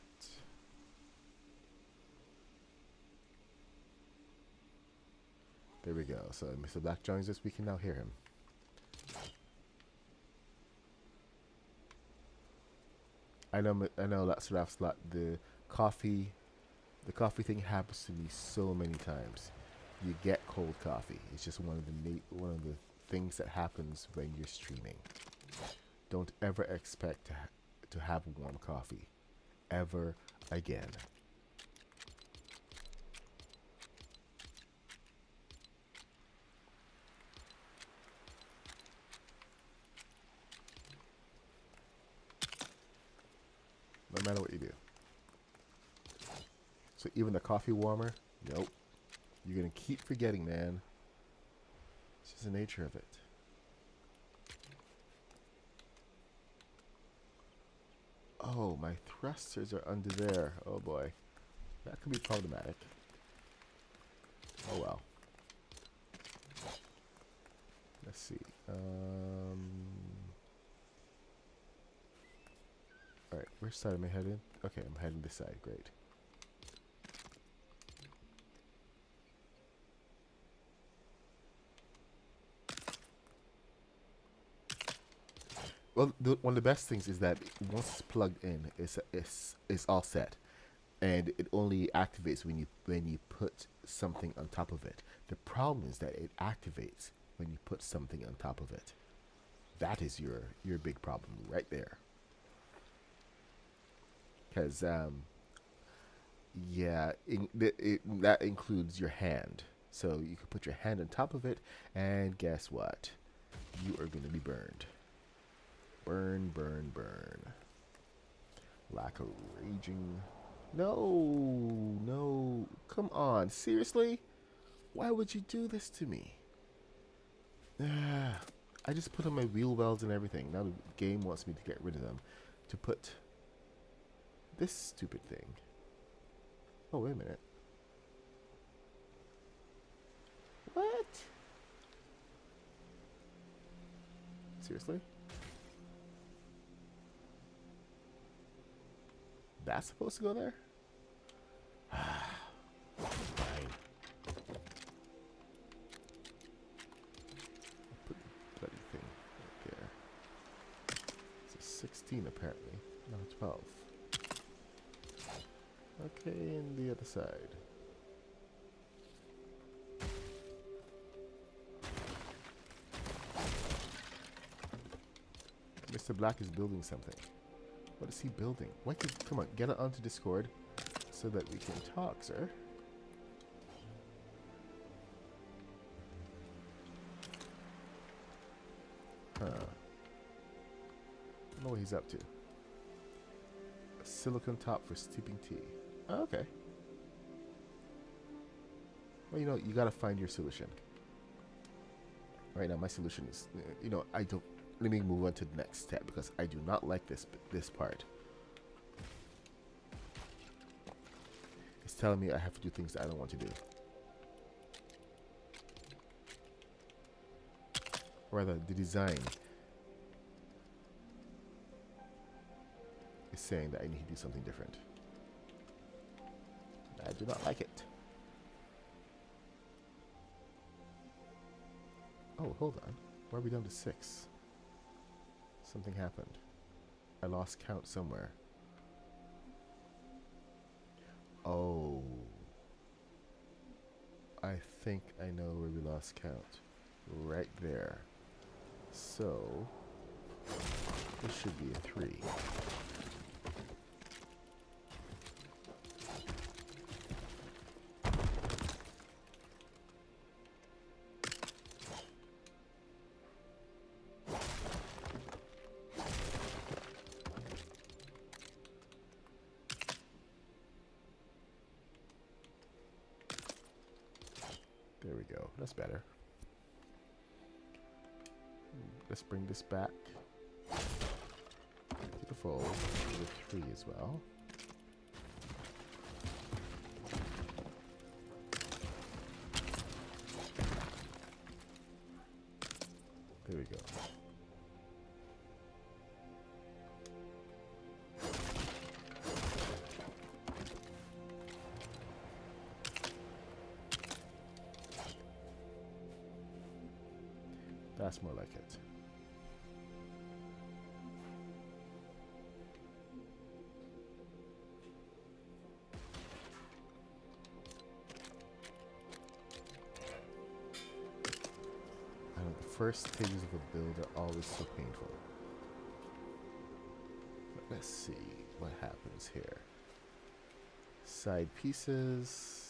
There we go. So Mr. Black joins us. We can now hear him. I know. That's like the coffee thing happens to me so many times. You get cold coffee. It's just one of the things that happens when you're streaming. Don't ever expect to have warm coffee, ever again. No matter what you do. So even the coffee warmer, nope. You're gonna keep forgetting, man. It's just the nature of it. Oh, my thrusters are under there. Oh boy. That could be problematic. Oh well. Let's see. Alright, which side am I heading? Okay, I'm heading this side. Great. Well, one of the best things is that once it's plugged in, it's all set, and it only activates when you put something on top of it. The problem is that it activates when you put something on top of it. That is your big problem right there. Because yeah, that includes your hand. So you can put your hand on top of it, and guess what? You are going to be burned. Burn, burn, burn. Lack of raging. No. Come on. Seriously? Why would you do this to me? I just put on my wheel wells and everything. Now the game wants me to get rid of them. To put this stupid thing. Oh, wait a minute. What? Seriously? That's supposed to go there? Fine. I'll put the bloody thing right there. It's a 16 apparently, not a 12. Okay, and the other side. Mr. Black is building something. What is he building? Why come on, get it onto Discord so that we can talk, sir. Huh. I don't know what he's up to. A silicone top for steeping tea. Oh, okay. Well, you gotta find your solution. Right now, my solution is, I don't. Let me move on to the next step because I do not like this part. It's telling me I have to do things that I don't want to do. Or rather, the design is saying that I need to do something different. I do not like it. Oh, hold on. Why are we down to 6? Something happened. I lost count somewhere. Oh. I think I know where we lost count. Right there. So, this should be a 3. That's better. Let's bring this back to the fold with 3 as well. There we go. That's more like it. I know the first stages of a build are always so painful. But let's see what happens here. Side pieces.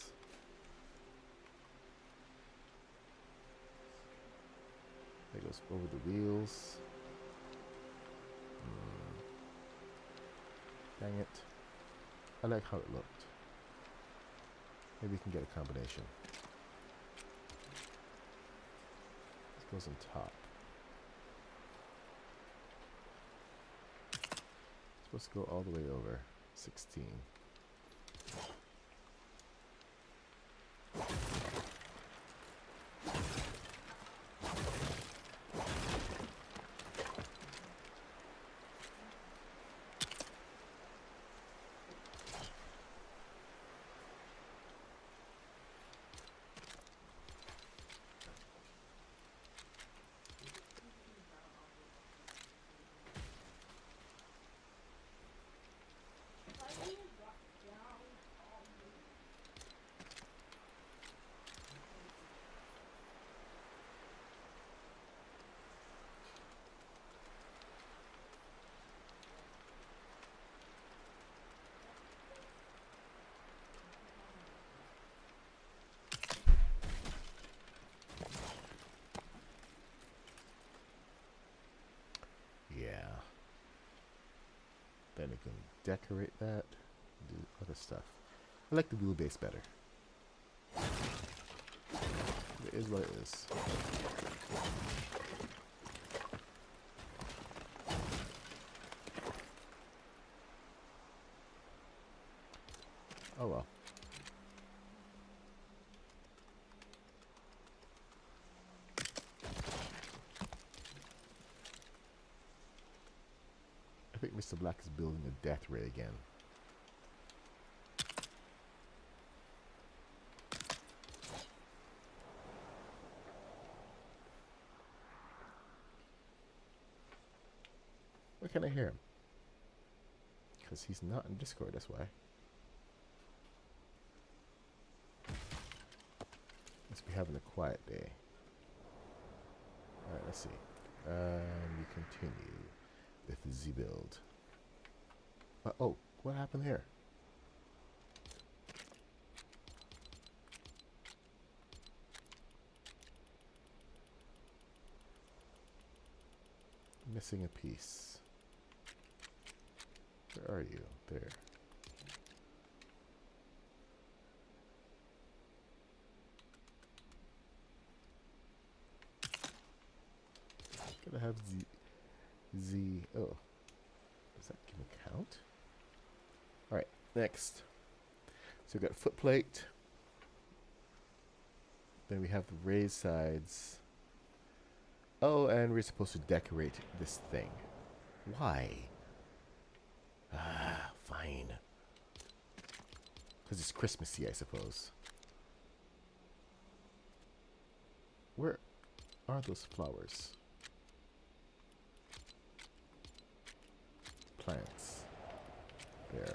That goes over the wheels. Dang it. I like how it looked. Maybe we can get a combination. This goes on top. It's supposed to go all the way over. 16. Then we can decorate that, do other stuff. I like the wheelbase better. It is what it is. Oh well. I think Mr. Black is building a death ray again. Why can't I hear him? Because he's not in Discord, that's why. Must be having a quiet day. Alright, let's see. We continue with the build. Oh, what happened here? Missing a piece. Where are you? There. Gotta have Z. Oh. Does that give a count? Alright, next. So we've got foot plate. Then we have the raised sides. Oh, and we're supposed to decorate this thing. Why? Ah, fine. Because it's Christmassy, I suppose. Where are those flowers? Plants. There.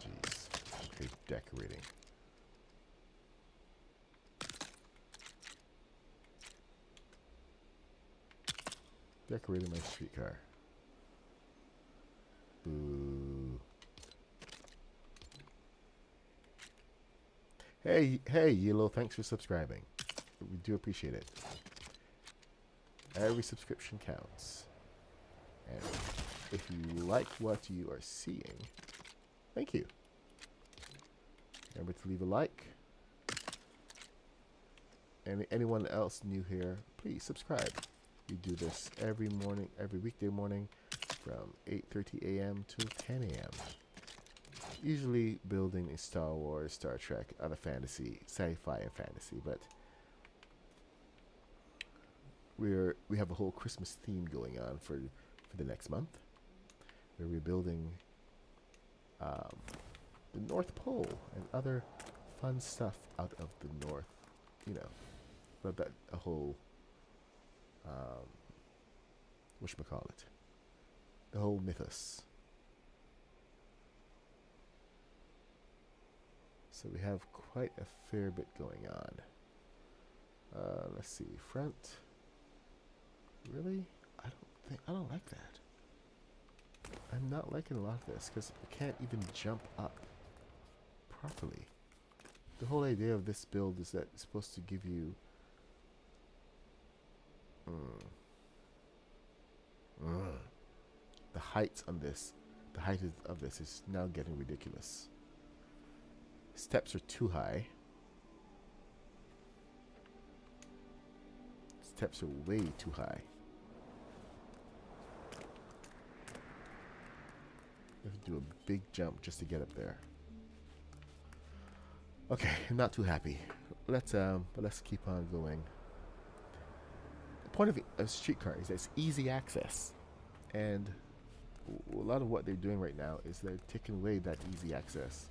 Jeez. Okay, decorating. Decorating my streetcar. Boo. Hey, Yellow, thanks for subscribing. We do appreciate it. Every subscription counts. And if you like what you are seeing, thank you. Remember to leave a like. And anyone else new here, please subscribe. We do this every morning, every weekday morning from 8:30 a.m. to 10 a.m. Usually building a Star Wars, Star Trek, other fantasy, sci-fi and fantasy, but we have a whole Christmas theme going on for the next month. We're rebuilding the North Pole and other fun stuff out of the North, you know, but that a whole whatchamacallit, the whole mythos. So we have quite a fair bit going on. Let's see, front. Really? I don't like that. I'm not liking a lot of this because I can't even jump up properly. The whole idea of this build is that it's supposed to give you the heights on this. The height of this is now getting ridiculous. Steps are too high. Steps are way too high. You have to do a big jump just to get up there. Okay, I'm not too happy. Let's keep on going. The point of a streetcar is that it's easy access, and a lot of what they're doing right now is they're taking away that easy access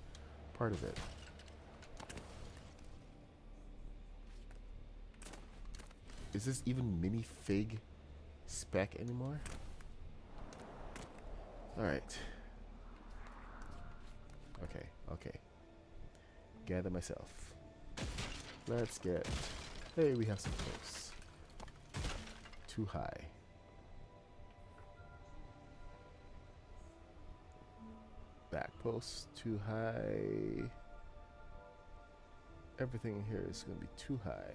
part of it. Is this even minifig spec anymore? Alright. Okay. Gather myself. Let's get... Hey, we have some posts. Too high. Back posts too high. Everything in here is going to be too high.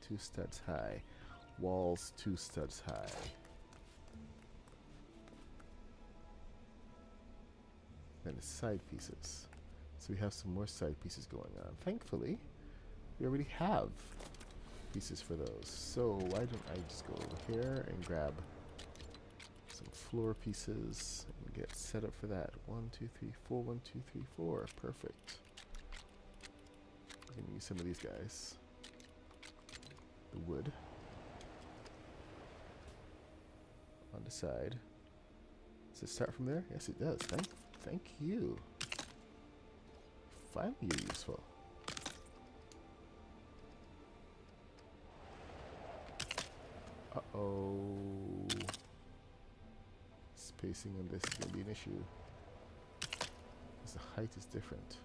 2 studs high. Walls 2 studs high. Then the side pieces. So we have some more side pieces going on. Thankfully, we already have pieces for those. So why don't I just go over here and grab some floor pieces and get set up for that. 1, 2, 3, 4. 1, 2, 3, 4. Perfect. I'm gonna use some of these guys. The wood on the side. Does it start from there? Yes, it does. Thank you. Finally, you're useful. Uh-oh. Spacing on this is going to be an issue. Because the height is different.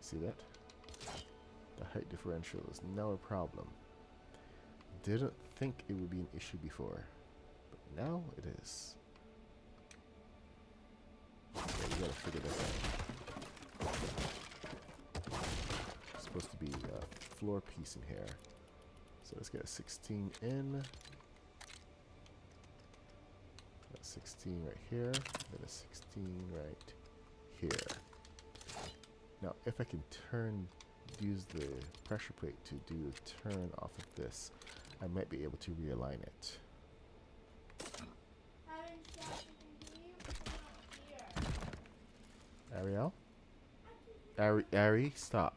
See that? The height differential is now a problem. Didn't think it would be an issue before, but now it is. Okay, we gotta figure this out. It's supposed to be a floor piece in here. So let's get a 16 in. A 16 right here, then a 16 right here. Now, if I can use the pressure plate to do a turn off of this, I might be able to realign it. Ariel? Ari, stop.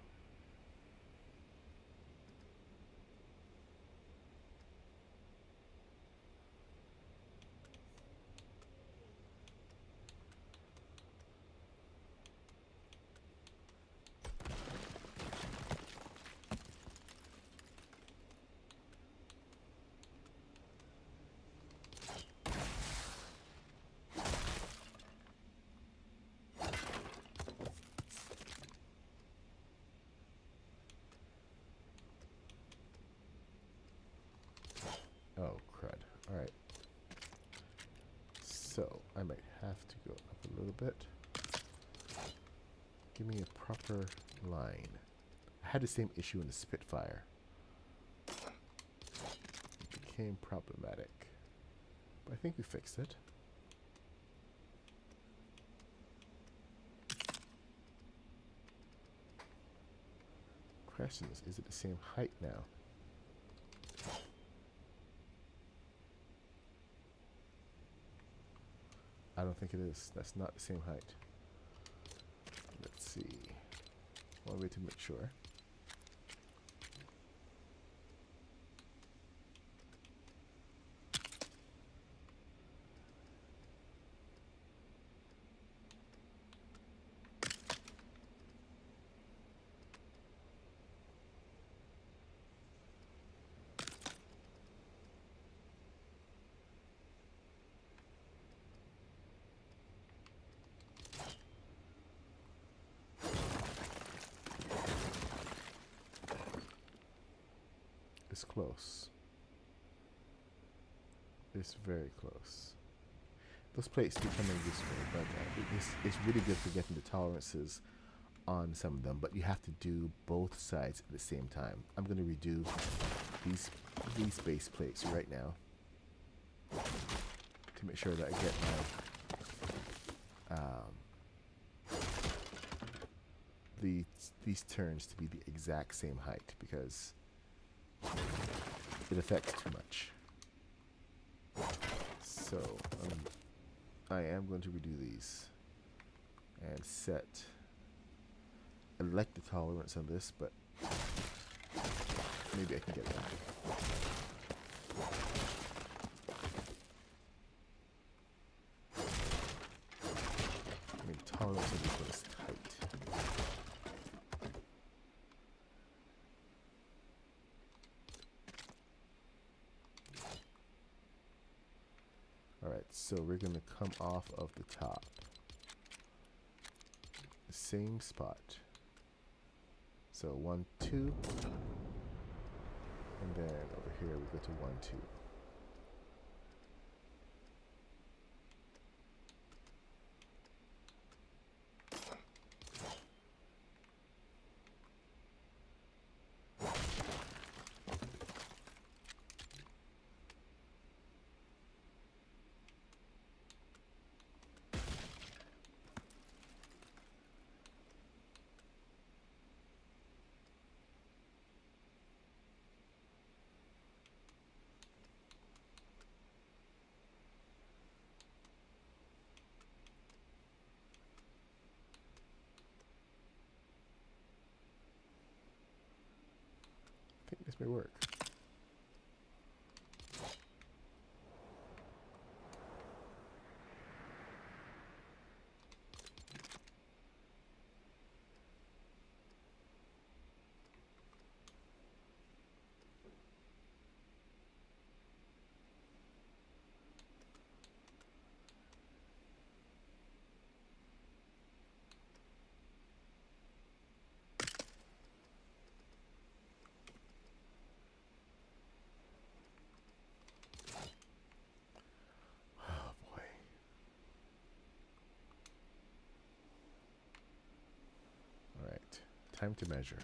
Oh, crud. Alright. So, I might have to go up a little bit. Give me a proper line. I had the same issue in the Spitfire. It became problematic. But I think we fixed it. Question is it the same height now? I don't think it is. That's not the same height. Let's see. One way to make sure. It's close. It's very close. Those plates do come in useful, but it's really good for getting the tolerances on some of them, but you have to do both sides at the same time. I'm going to redo these base plates right now to make sure that I get my these turns to be the exact same height, because it affects too much. So I am going to redo these and set. I like the tolerance on this, but maybe I can get it back. I mean, tolerance on this one is tight. Alright, so we're going to come off of the top. The same spot. So 1, 2. And then over here we go to 1, 2. I think this may work. Time to measure.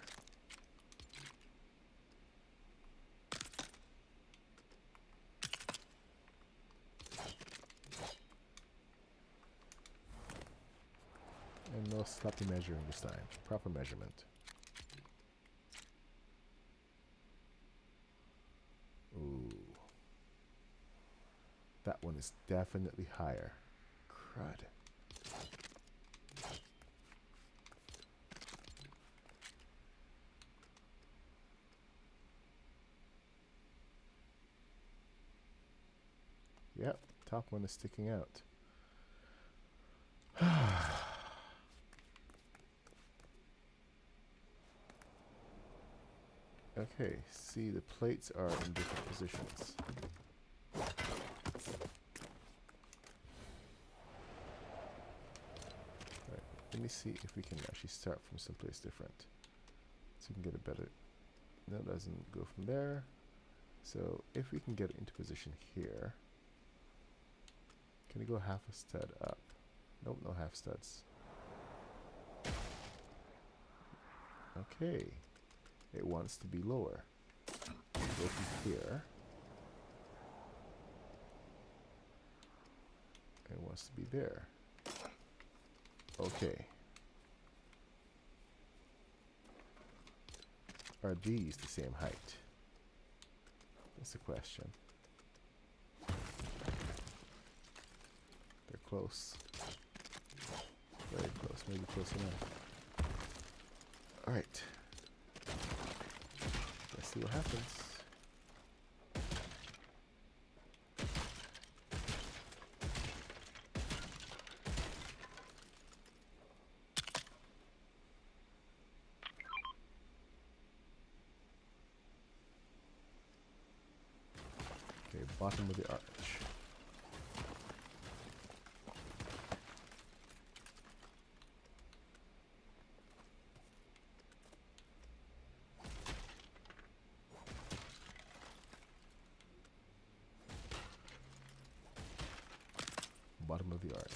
And no sloppy measuring this time. Proper measurement. Ooh. That one is definitely higher. Crud. Yep, top one is sticking out. Okay, see, the plates are in different positions. Right, let me see if we can actually start from someplace different. So we can get a better... No, it doesn't go from there. So if we can get it into position here... Can we go half a stud up? Nope, no half studs. Okay. It wants to be lower. Go from here. wants to be there. Okay. Are these the same height? That's the question. They're close. Very close. Maybe close enough. Alright. Let's see what happens. Okay, bottom of the arch. Bottom of the arch.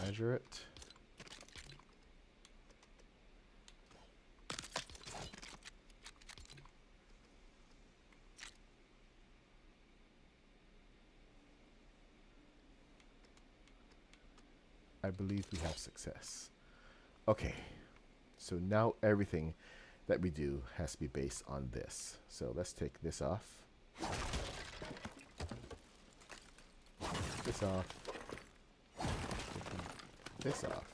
Measure it. I believe we have success. Okay, so now everything that we do has to be based on this. So let's take this off. This off. This off.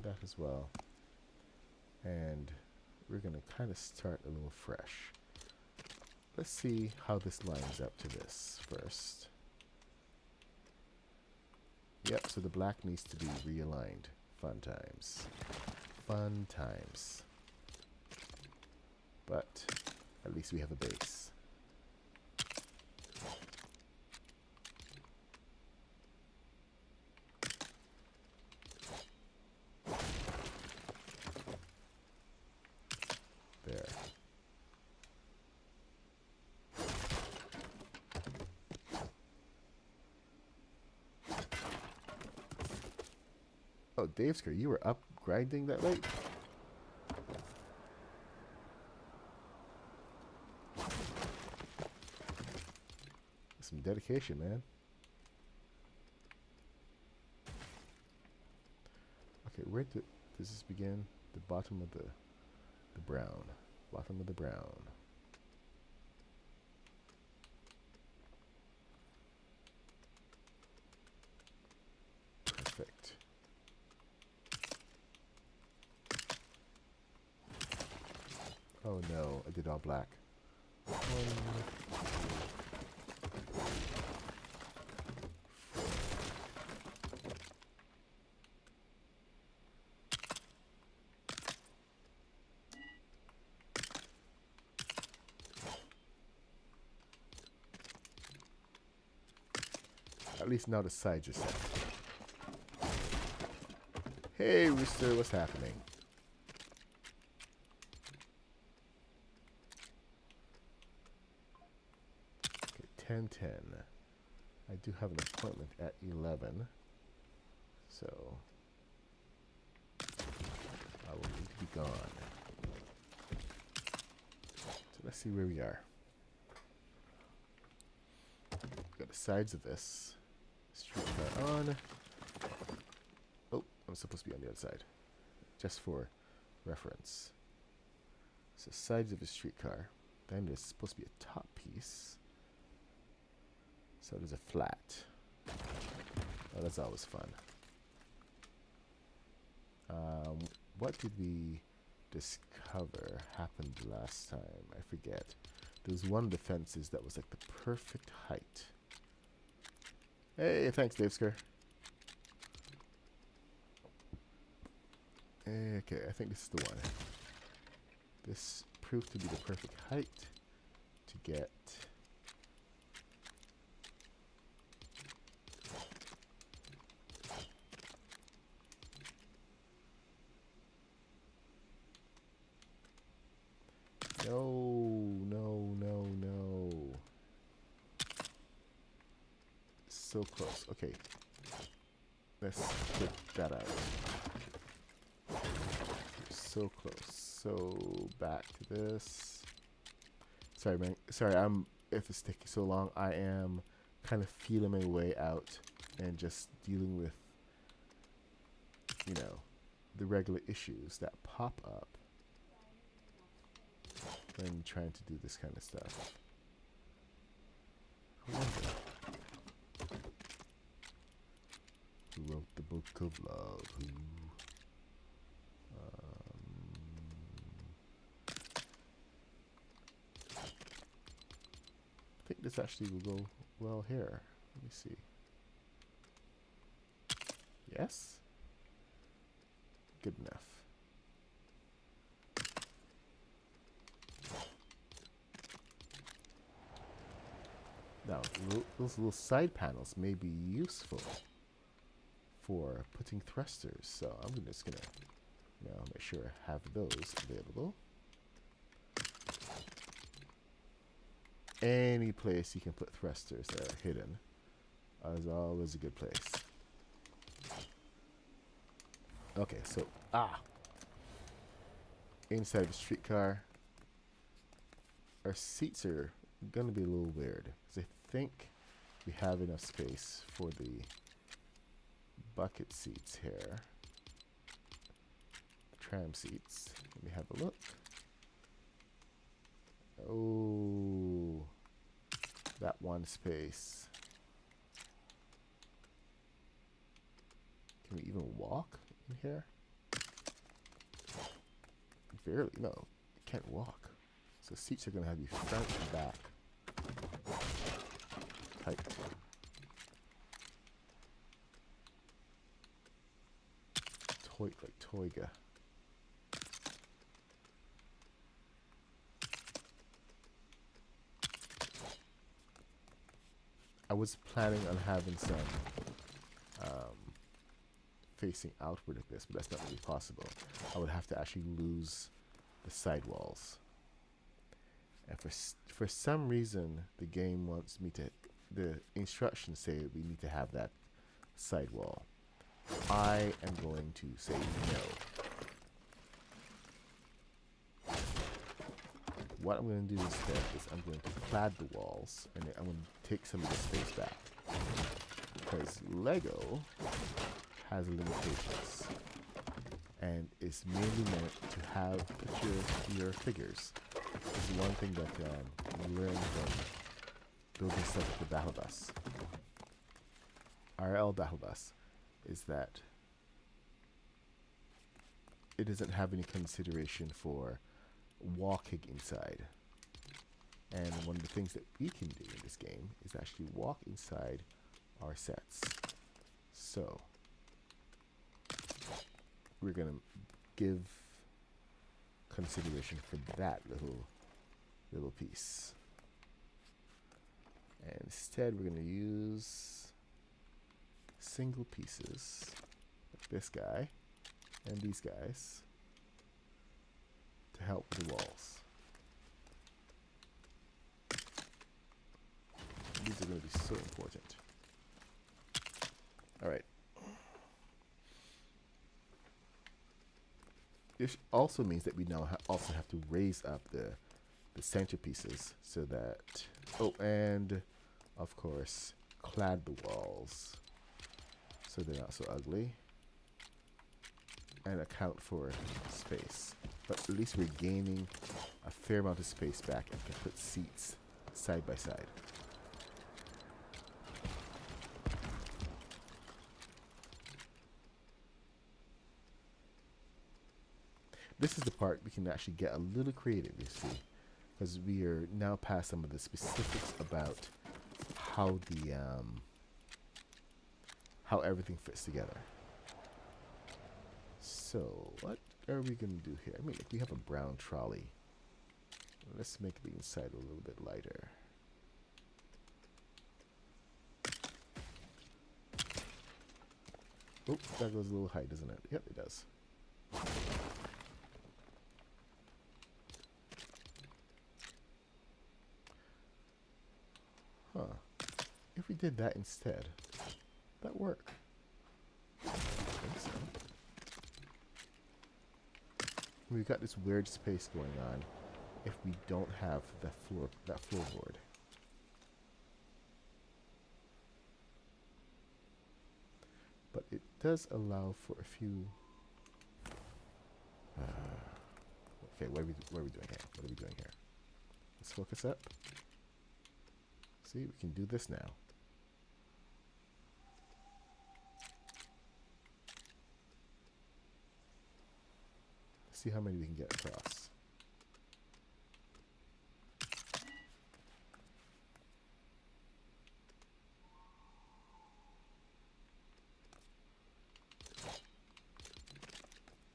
That as well. And we're gonna kind of start a little fresh. Let's see how this lines up to this first. Yep, so the black needs to be realigned. Fun times. Fun times. But at least we have a base. There. Oh, Daveskar, you were up grinding that late? Some dedication, man. Okay, where does this begin? The bottom of the brown. Bottom of the brown. Perfect. Oh no, I did all black. At least now the sides are set. Hey, Rooster, what's happening? Okay, 10:10. I do have an appointment at 11, so I will need to be gone. So let's see where we are. Got the sides of this. Streetcar on. Oh, I'm supposed to be on the other side. Just for reference. So sides of a streetcar. Then there's supposed to be a top piece. So there's a flat. Oh, that's always fun. What did we discover happened last time? I forget. There was one of the fences that was like the perfect height. Hey, thanks, Daveskar. Okay, I think this is the one. This proved to be the perfect height to get no. So close. Okay. Let's get that out. so close. So back to this. Sorry, man. Sorry, if it's taking so long, I am kind of feeling my way out and just dealing with, you know, the regular issues that pop up when trying to do this kind of stuff. I wonder who wrote the book of love? Who? I think this actually will go well here. Let me see. Yes? Good enough. Now, those little side panels may be useful for putting thrusters, so I'm just gonna, you know, make sure I have those available. Any place you can put thrusters that are hidden is always a good place. Okay, so inside the streetcar, our seats are gonna be a little weird because I think we have enough space for the bucket seats here, the tram seats. Let me have a look. Oh, that one space. Can we even walk in here? Barely, no. You can't walk. So seats are going to have you front and back. Tight. Like Toyga. I was planning on having some facing outward like this, but that's not really possible. I would have to actually lose the sidewalls. And for some reason, the game wants me to, the instructions say we need to have that sidewall. I am going to say no. What I'm going to do instead is I'm going to clad the walls, and I'm going to take some of the space back. Because Lego has limitations, and is mainly meant to have your figures. This is one thing that you learn from building stuff like the Battle Bus. RL Battle Bus is that it doesn't have any consideration for walking inside. And one of the things that we can do in this game is actually walk inside our sets. So we're gonna give consideration for that little piece. And instead we're gonna use single pieces like this guy and these guys to help with the walls. These are going to be so important. Alright. This also means that we now also have to raise up the centerpieces so that, oh, and of course clad the walls so they're not so ugly, and account for space. But at least we're gaining a fair amount of space back and can put seats side by side. This is the part we can actually get a little creative, you see, because we are now past some of the specifics about how the how everything fits together. So what are we gonna do here? I mean, if we have a brown trolley, let's make the inside a little bit lighter. Oh, that goes a little high, doesn't it? Yep, it does. Huh. If we did that instead, that work? I think so. we've got this weird space going on if we don't have that floorboard. But it does allow for a few. Okay, what are we doing here? What are we doing here? Let's focus up. See, we can do this now. See how many we can get across.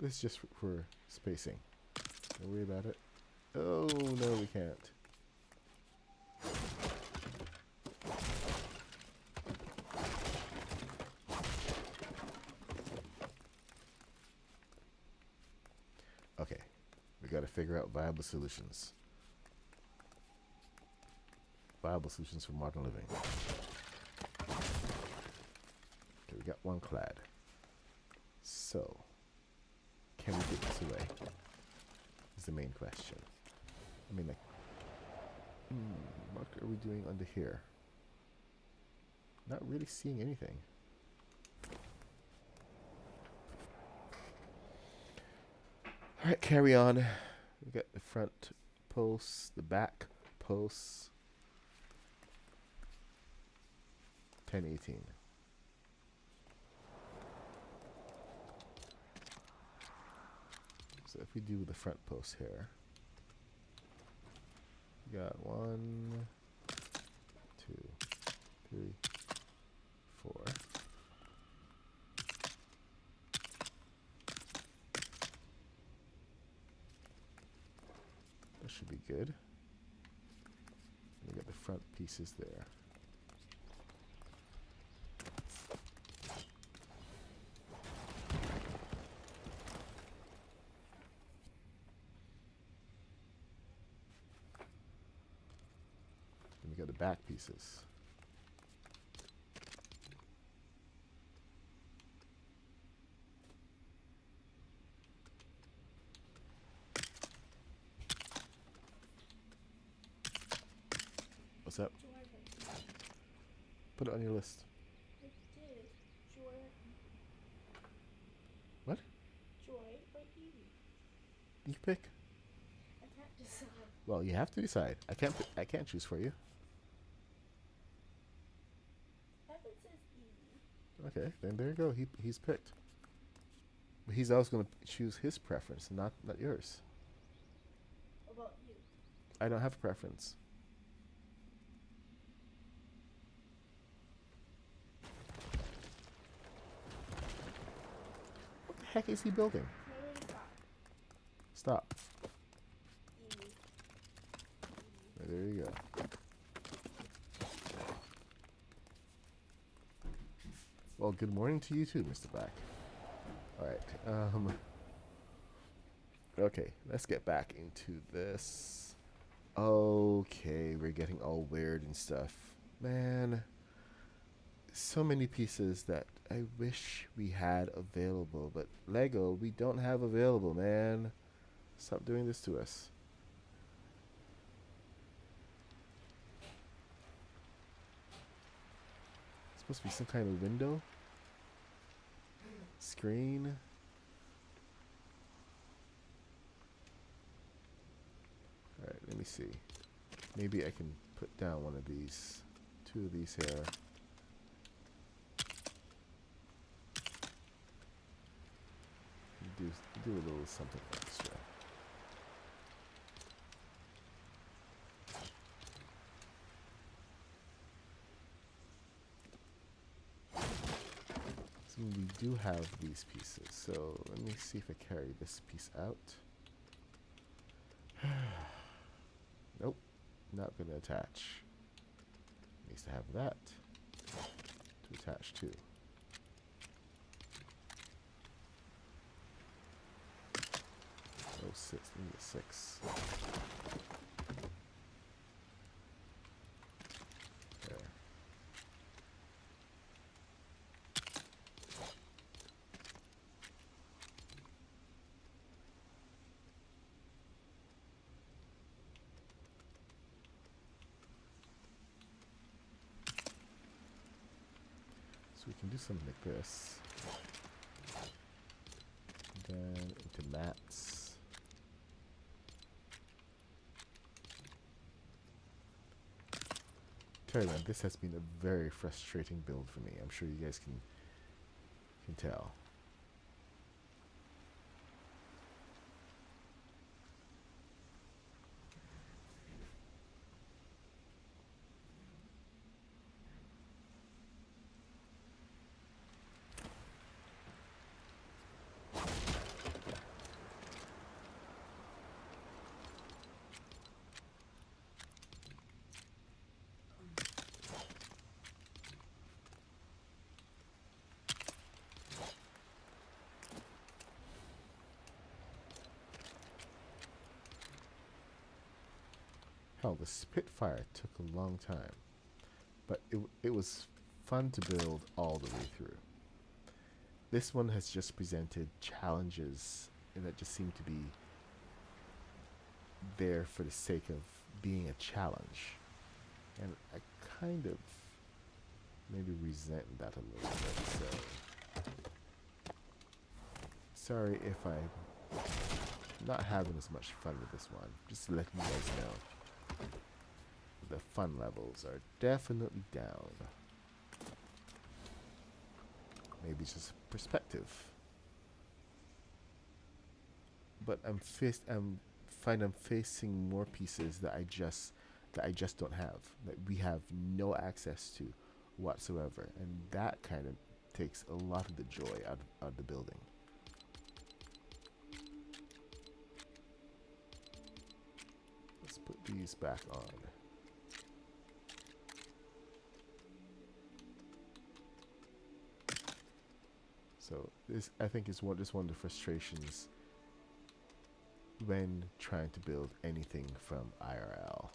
This is just for spacing. Don't worry about it. Oh, no, we can't. Okay, we got to figure out viable solutions. Viable solutions for modern living. Okay, we got one clad. So, can we get this away? Is the main question. I mean, like, what are we doing under here? Not really seeing anything. Alright, carry on. We got the front posts, the back posts. 1018. So if we do the front post here, we got 1, 2, 3, 4. That should be good. We got the front pieces there. We got the back pieces. What's up? Jordan. Put it on your list. I did. Joy. What? Joy or Evie? You pick. I can't decide. Well, you have to decide. I can't choose for you. Evan says Evie. Okay, then there you go. He's picked. But he's always going to choose his preference, not yours. What about you? I don't have a preference. What the heck is he building? 25. Stop. Evie. There you go. Well, good morning to you too, Mr. Black. Alright, okay, let's get back into this. Okay, we're getting all weird and stuff. Man, so many pieces that I wish we had available, but Lego, we don't have available, man. Stop doing this to us. It's supposed to be some kind of window? Screen? Alright, let me see. Maybe I can put down one of these. 2 of these here. Do a little something extra. So we do have these pieces. So let me see if I carry this piece out. Nope, not gonna attach. Needs to have that to attach to. Oh, 6, we need a 6. There. So we can do something like this. Then into mats. Tell you what, this has been a very frustrating build for me. I'm sure you guys can tell. Hell, the Spitfire took a long time, but it was fun to build all the way through. This one has just presented challenges that just seem to be there for the sake of being a challenge. And I kind of maybe resent that a little bit, so sorry if I'm not having as much fun with this one. Just letting you guys know. The fun levels are definitely down. Maybe just perspective. But I'm facing more pieces that I just don't have, that we have no access to whatsoever, and that kind of takes a lot of the joy out of the building. Let's put these back on. So this, I think, is just one of the frustrations when trying to build anything from IRL.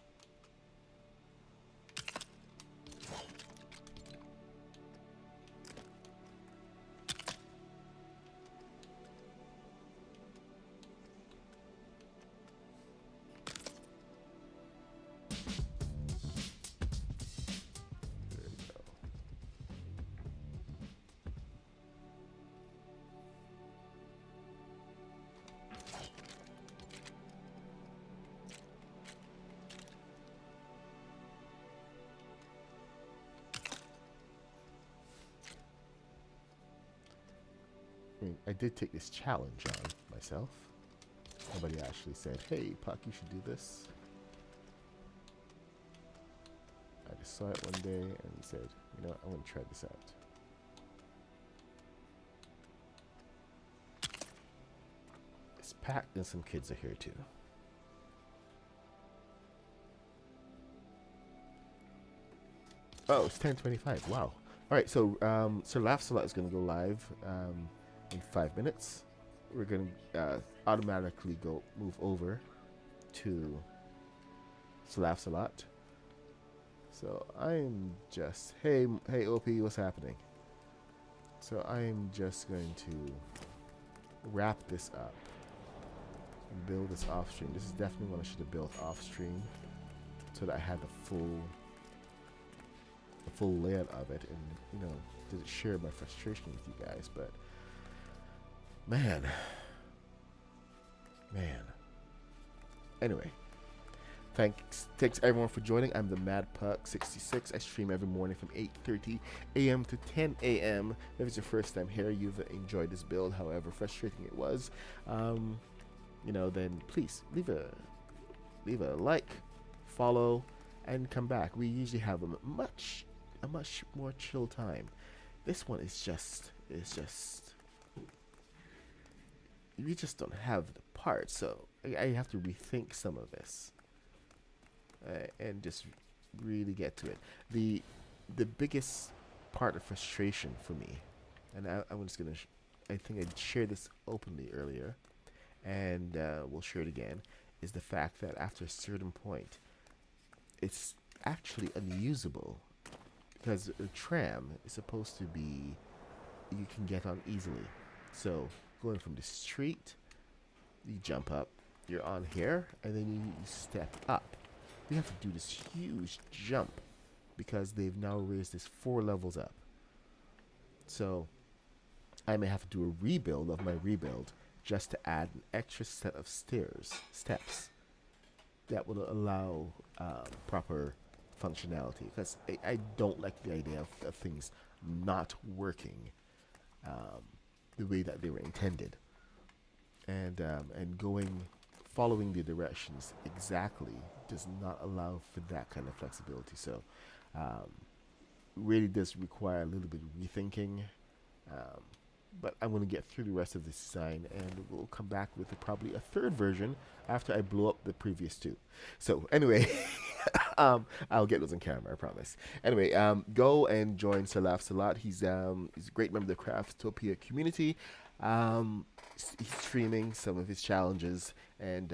I mean, I did take this challenge on myself. Somebody actually said, "Hey, Puck, you should do this." I just saw it one day and said, "You know what, I'm going to try this out." It's packed and some kids are here too. Oh, it's 10:25. Wow. All right, so Sir Laugh-A-Lot is going to go live in 5 minutes. We're going to automatically move over to Sir Laugh-A-Lot. So I'm just, hey OP, what's happening? So I'm just going to wrap this up and build this off stream. This is definitely what I should have built off stream, so that I had the full layout of it, and you know, did share my frustration with you guys. But man, anyway, thanks everyone for joining. I'm the Mad Puck 66. I stream every morning from 8:30 a.m. to 10 a.m. If it's your first time here, you've enjoyed this build, however frustrating it was, you know, then please leave a like, follow, and come back. We usually have a much more chill time. This one is just we just don't have the parts, so I have to rethink some of this and just really get to it. The biggest part of frustration for me, and I'm just gonna I think I shared this openly earlier, and we'll share it again, is the fact that after a certain point it's actually unusable, because a tram is supposed to be, you can get on easily. So going from the street, you jump up, you're on here, and then you step up. You have to do this huge jump because they've now raised this 4 levels up. So I may have to do a rebuild of my rebuild just to add an extra set of steps that will allow proper functionality. Because I don't like the idea of things not working the way that they were intended, and following the directions exactly does not allow for that kind of flexibility. So um, really does require a little bit of rethinking. Um, but I'm going to get through the rest of this design, and we'll come back with probably a third version after I blow up the previous two. So anyway, I'll get those on camera, I promise. Anyway, go and join Salaf Salat. He's a great member of the Craftopia community. He's streaming some of his challenges, and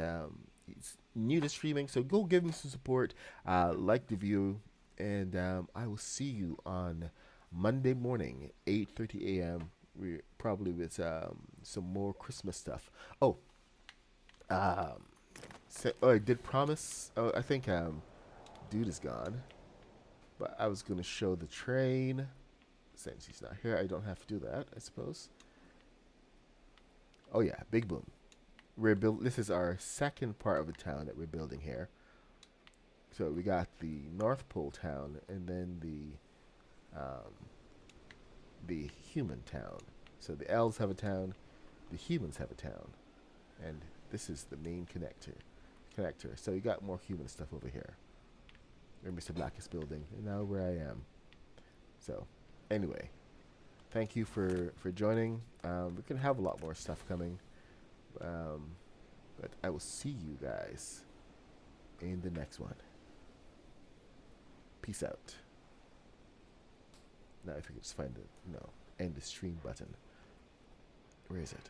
he's new to streaming, so go give him some support. Like the view, and I will see you on Monday morning, 8:30 a.m. We probably with some more Christmas stuff. Oh, I did promise. Oh, I think dude is gone, but I was gonna show the train. Since he's not here, I don't have to do that, I suppose. Oh yeah, Big Boom. This is our second part of the town that we're building here. So we got the North Pole town, and then the human town. So the elves have a town, the humans have a town, and this is the main connector. So you got more human stuff over here, where Mr. Black is building, and now where I am. So anyway, thank you for joining. We're gonna have a lot more stuff coming, but I will see you guys in the next one. Peace out. Now if you could just find the end the stream button. Where is it?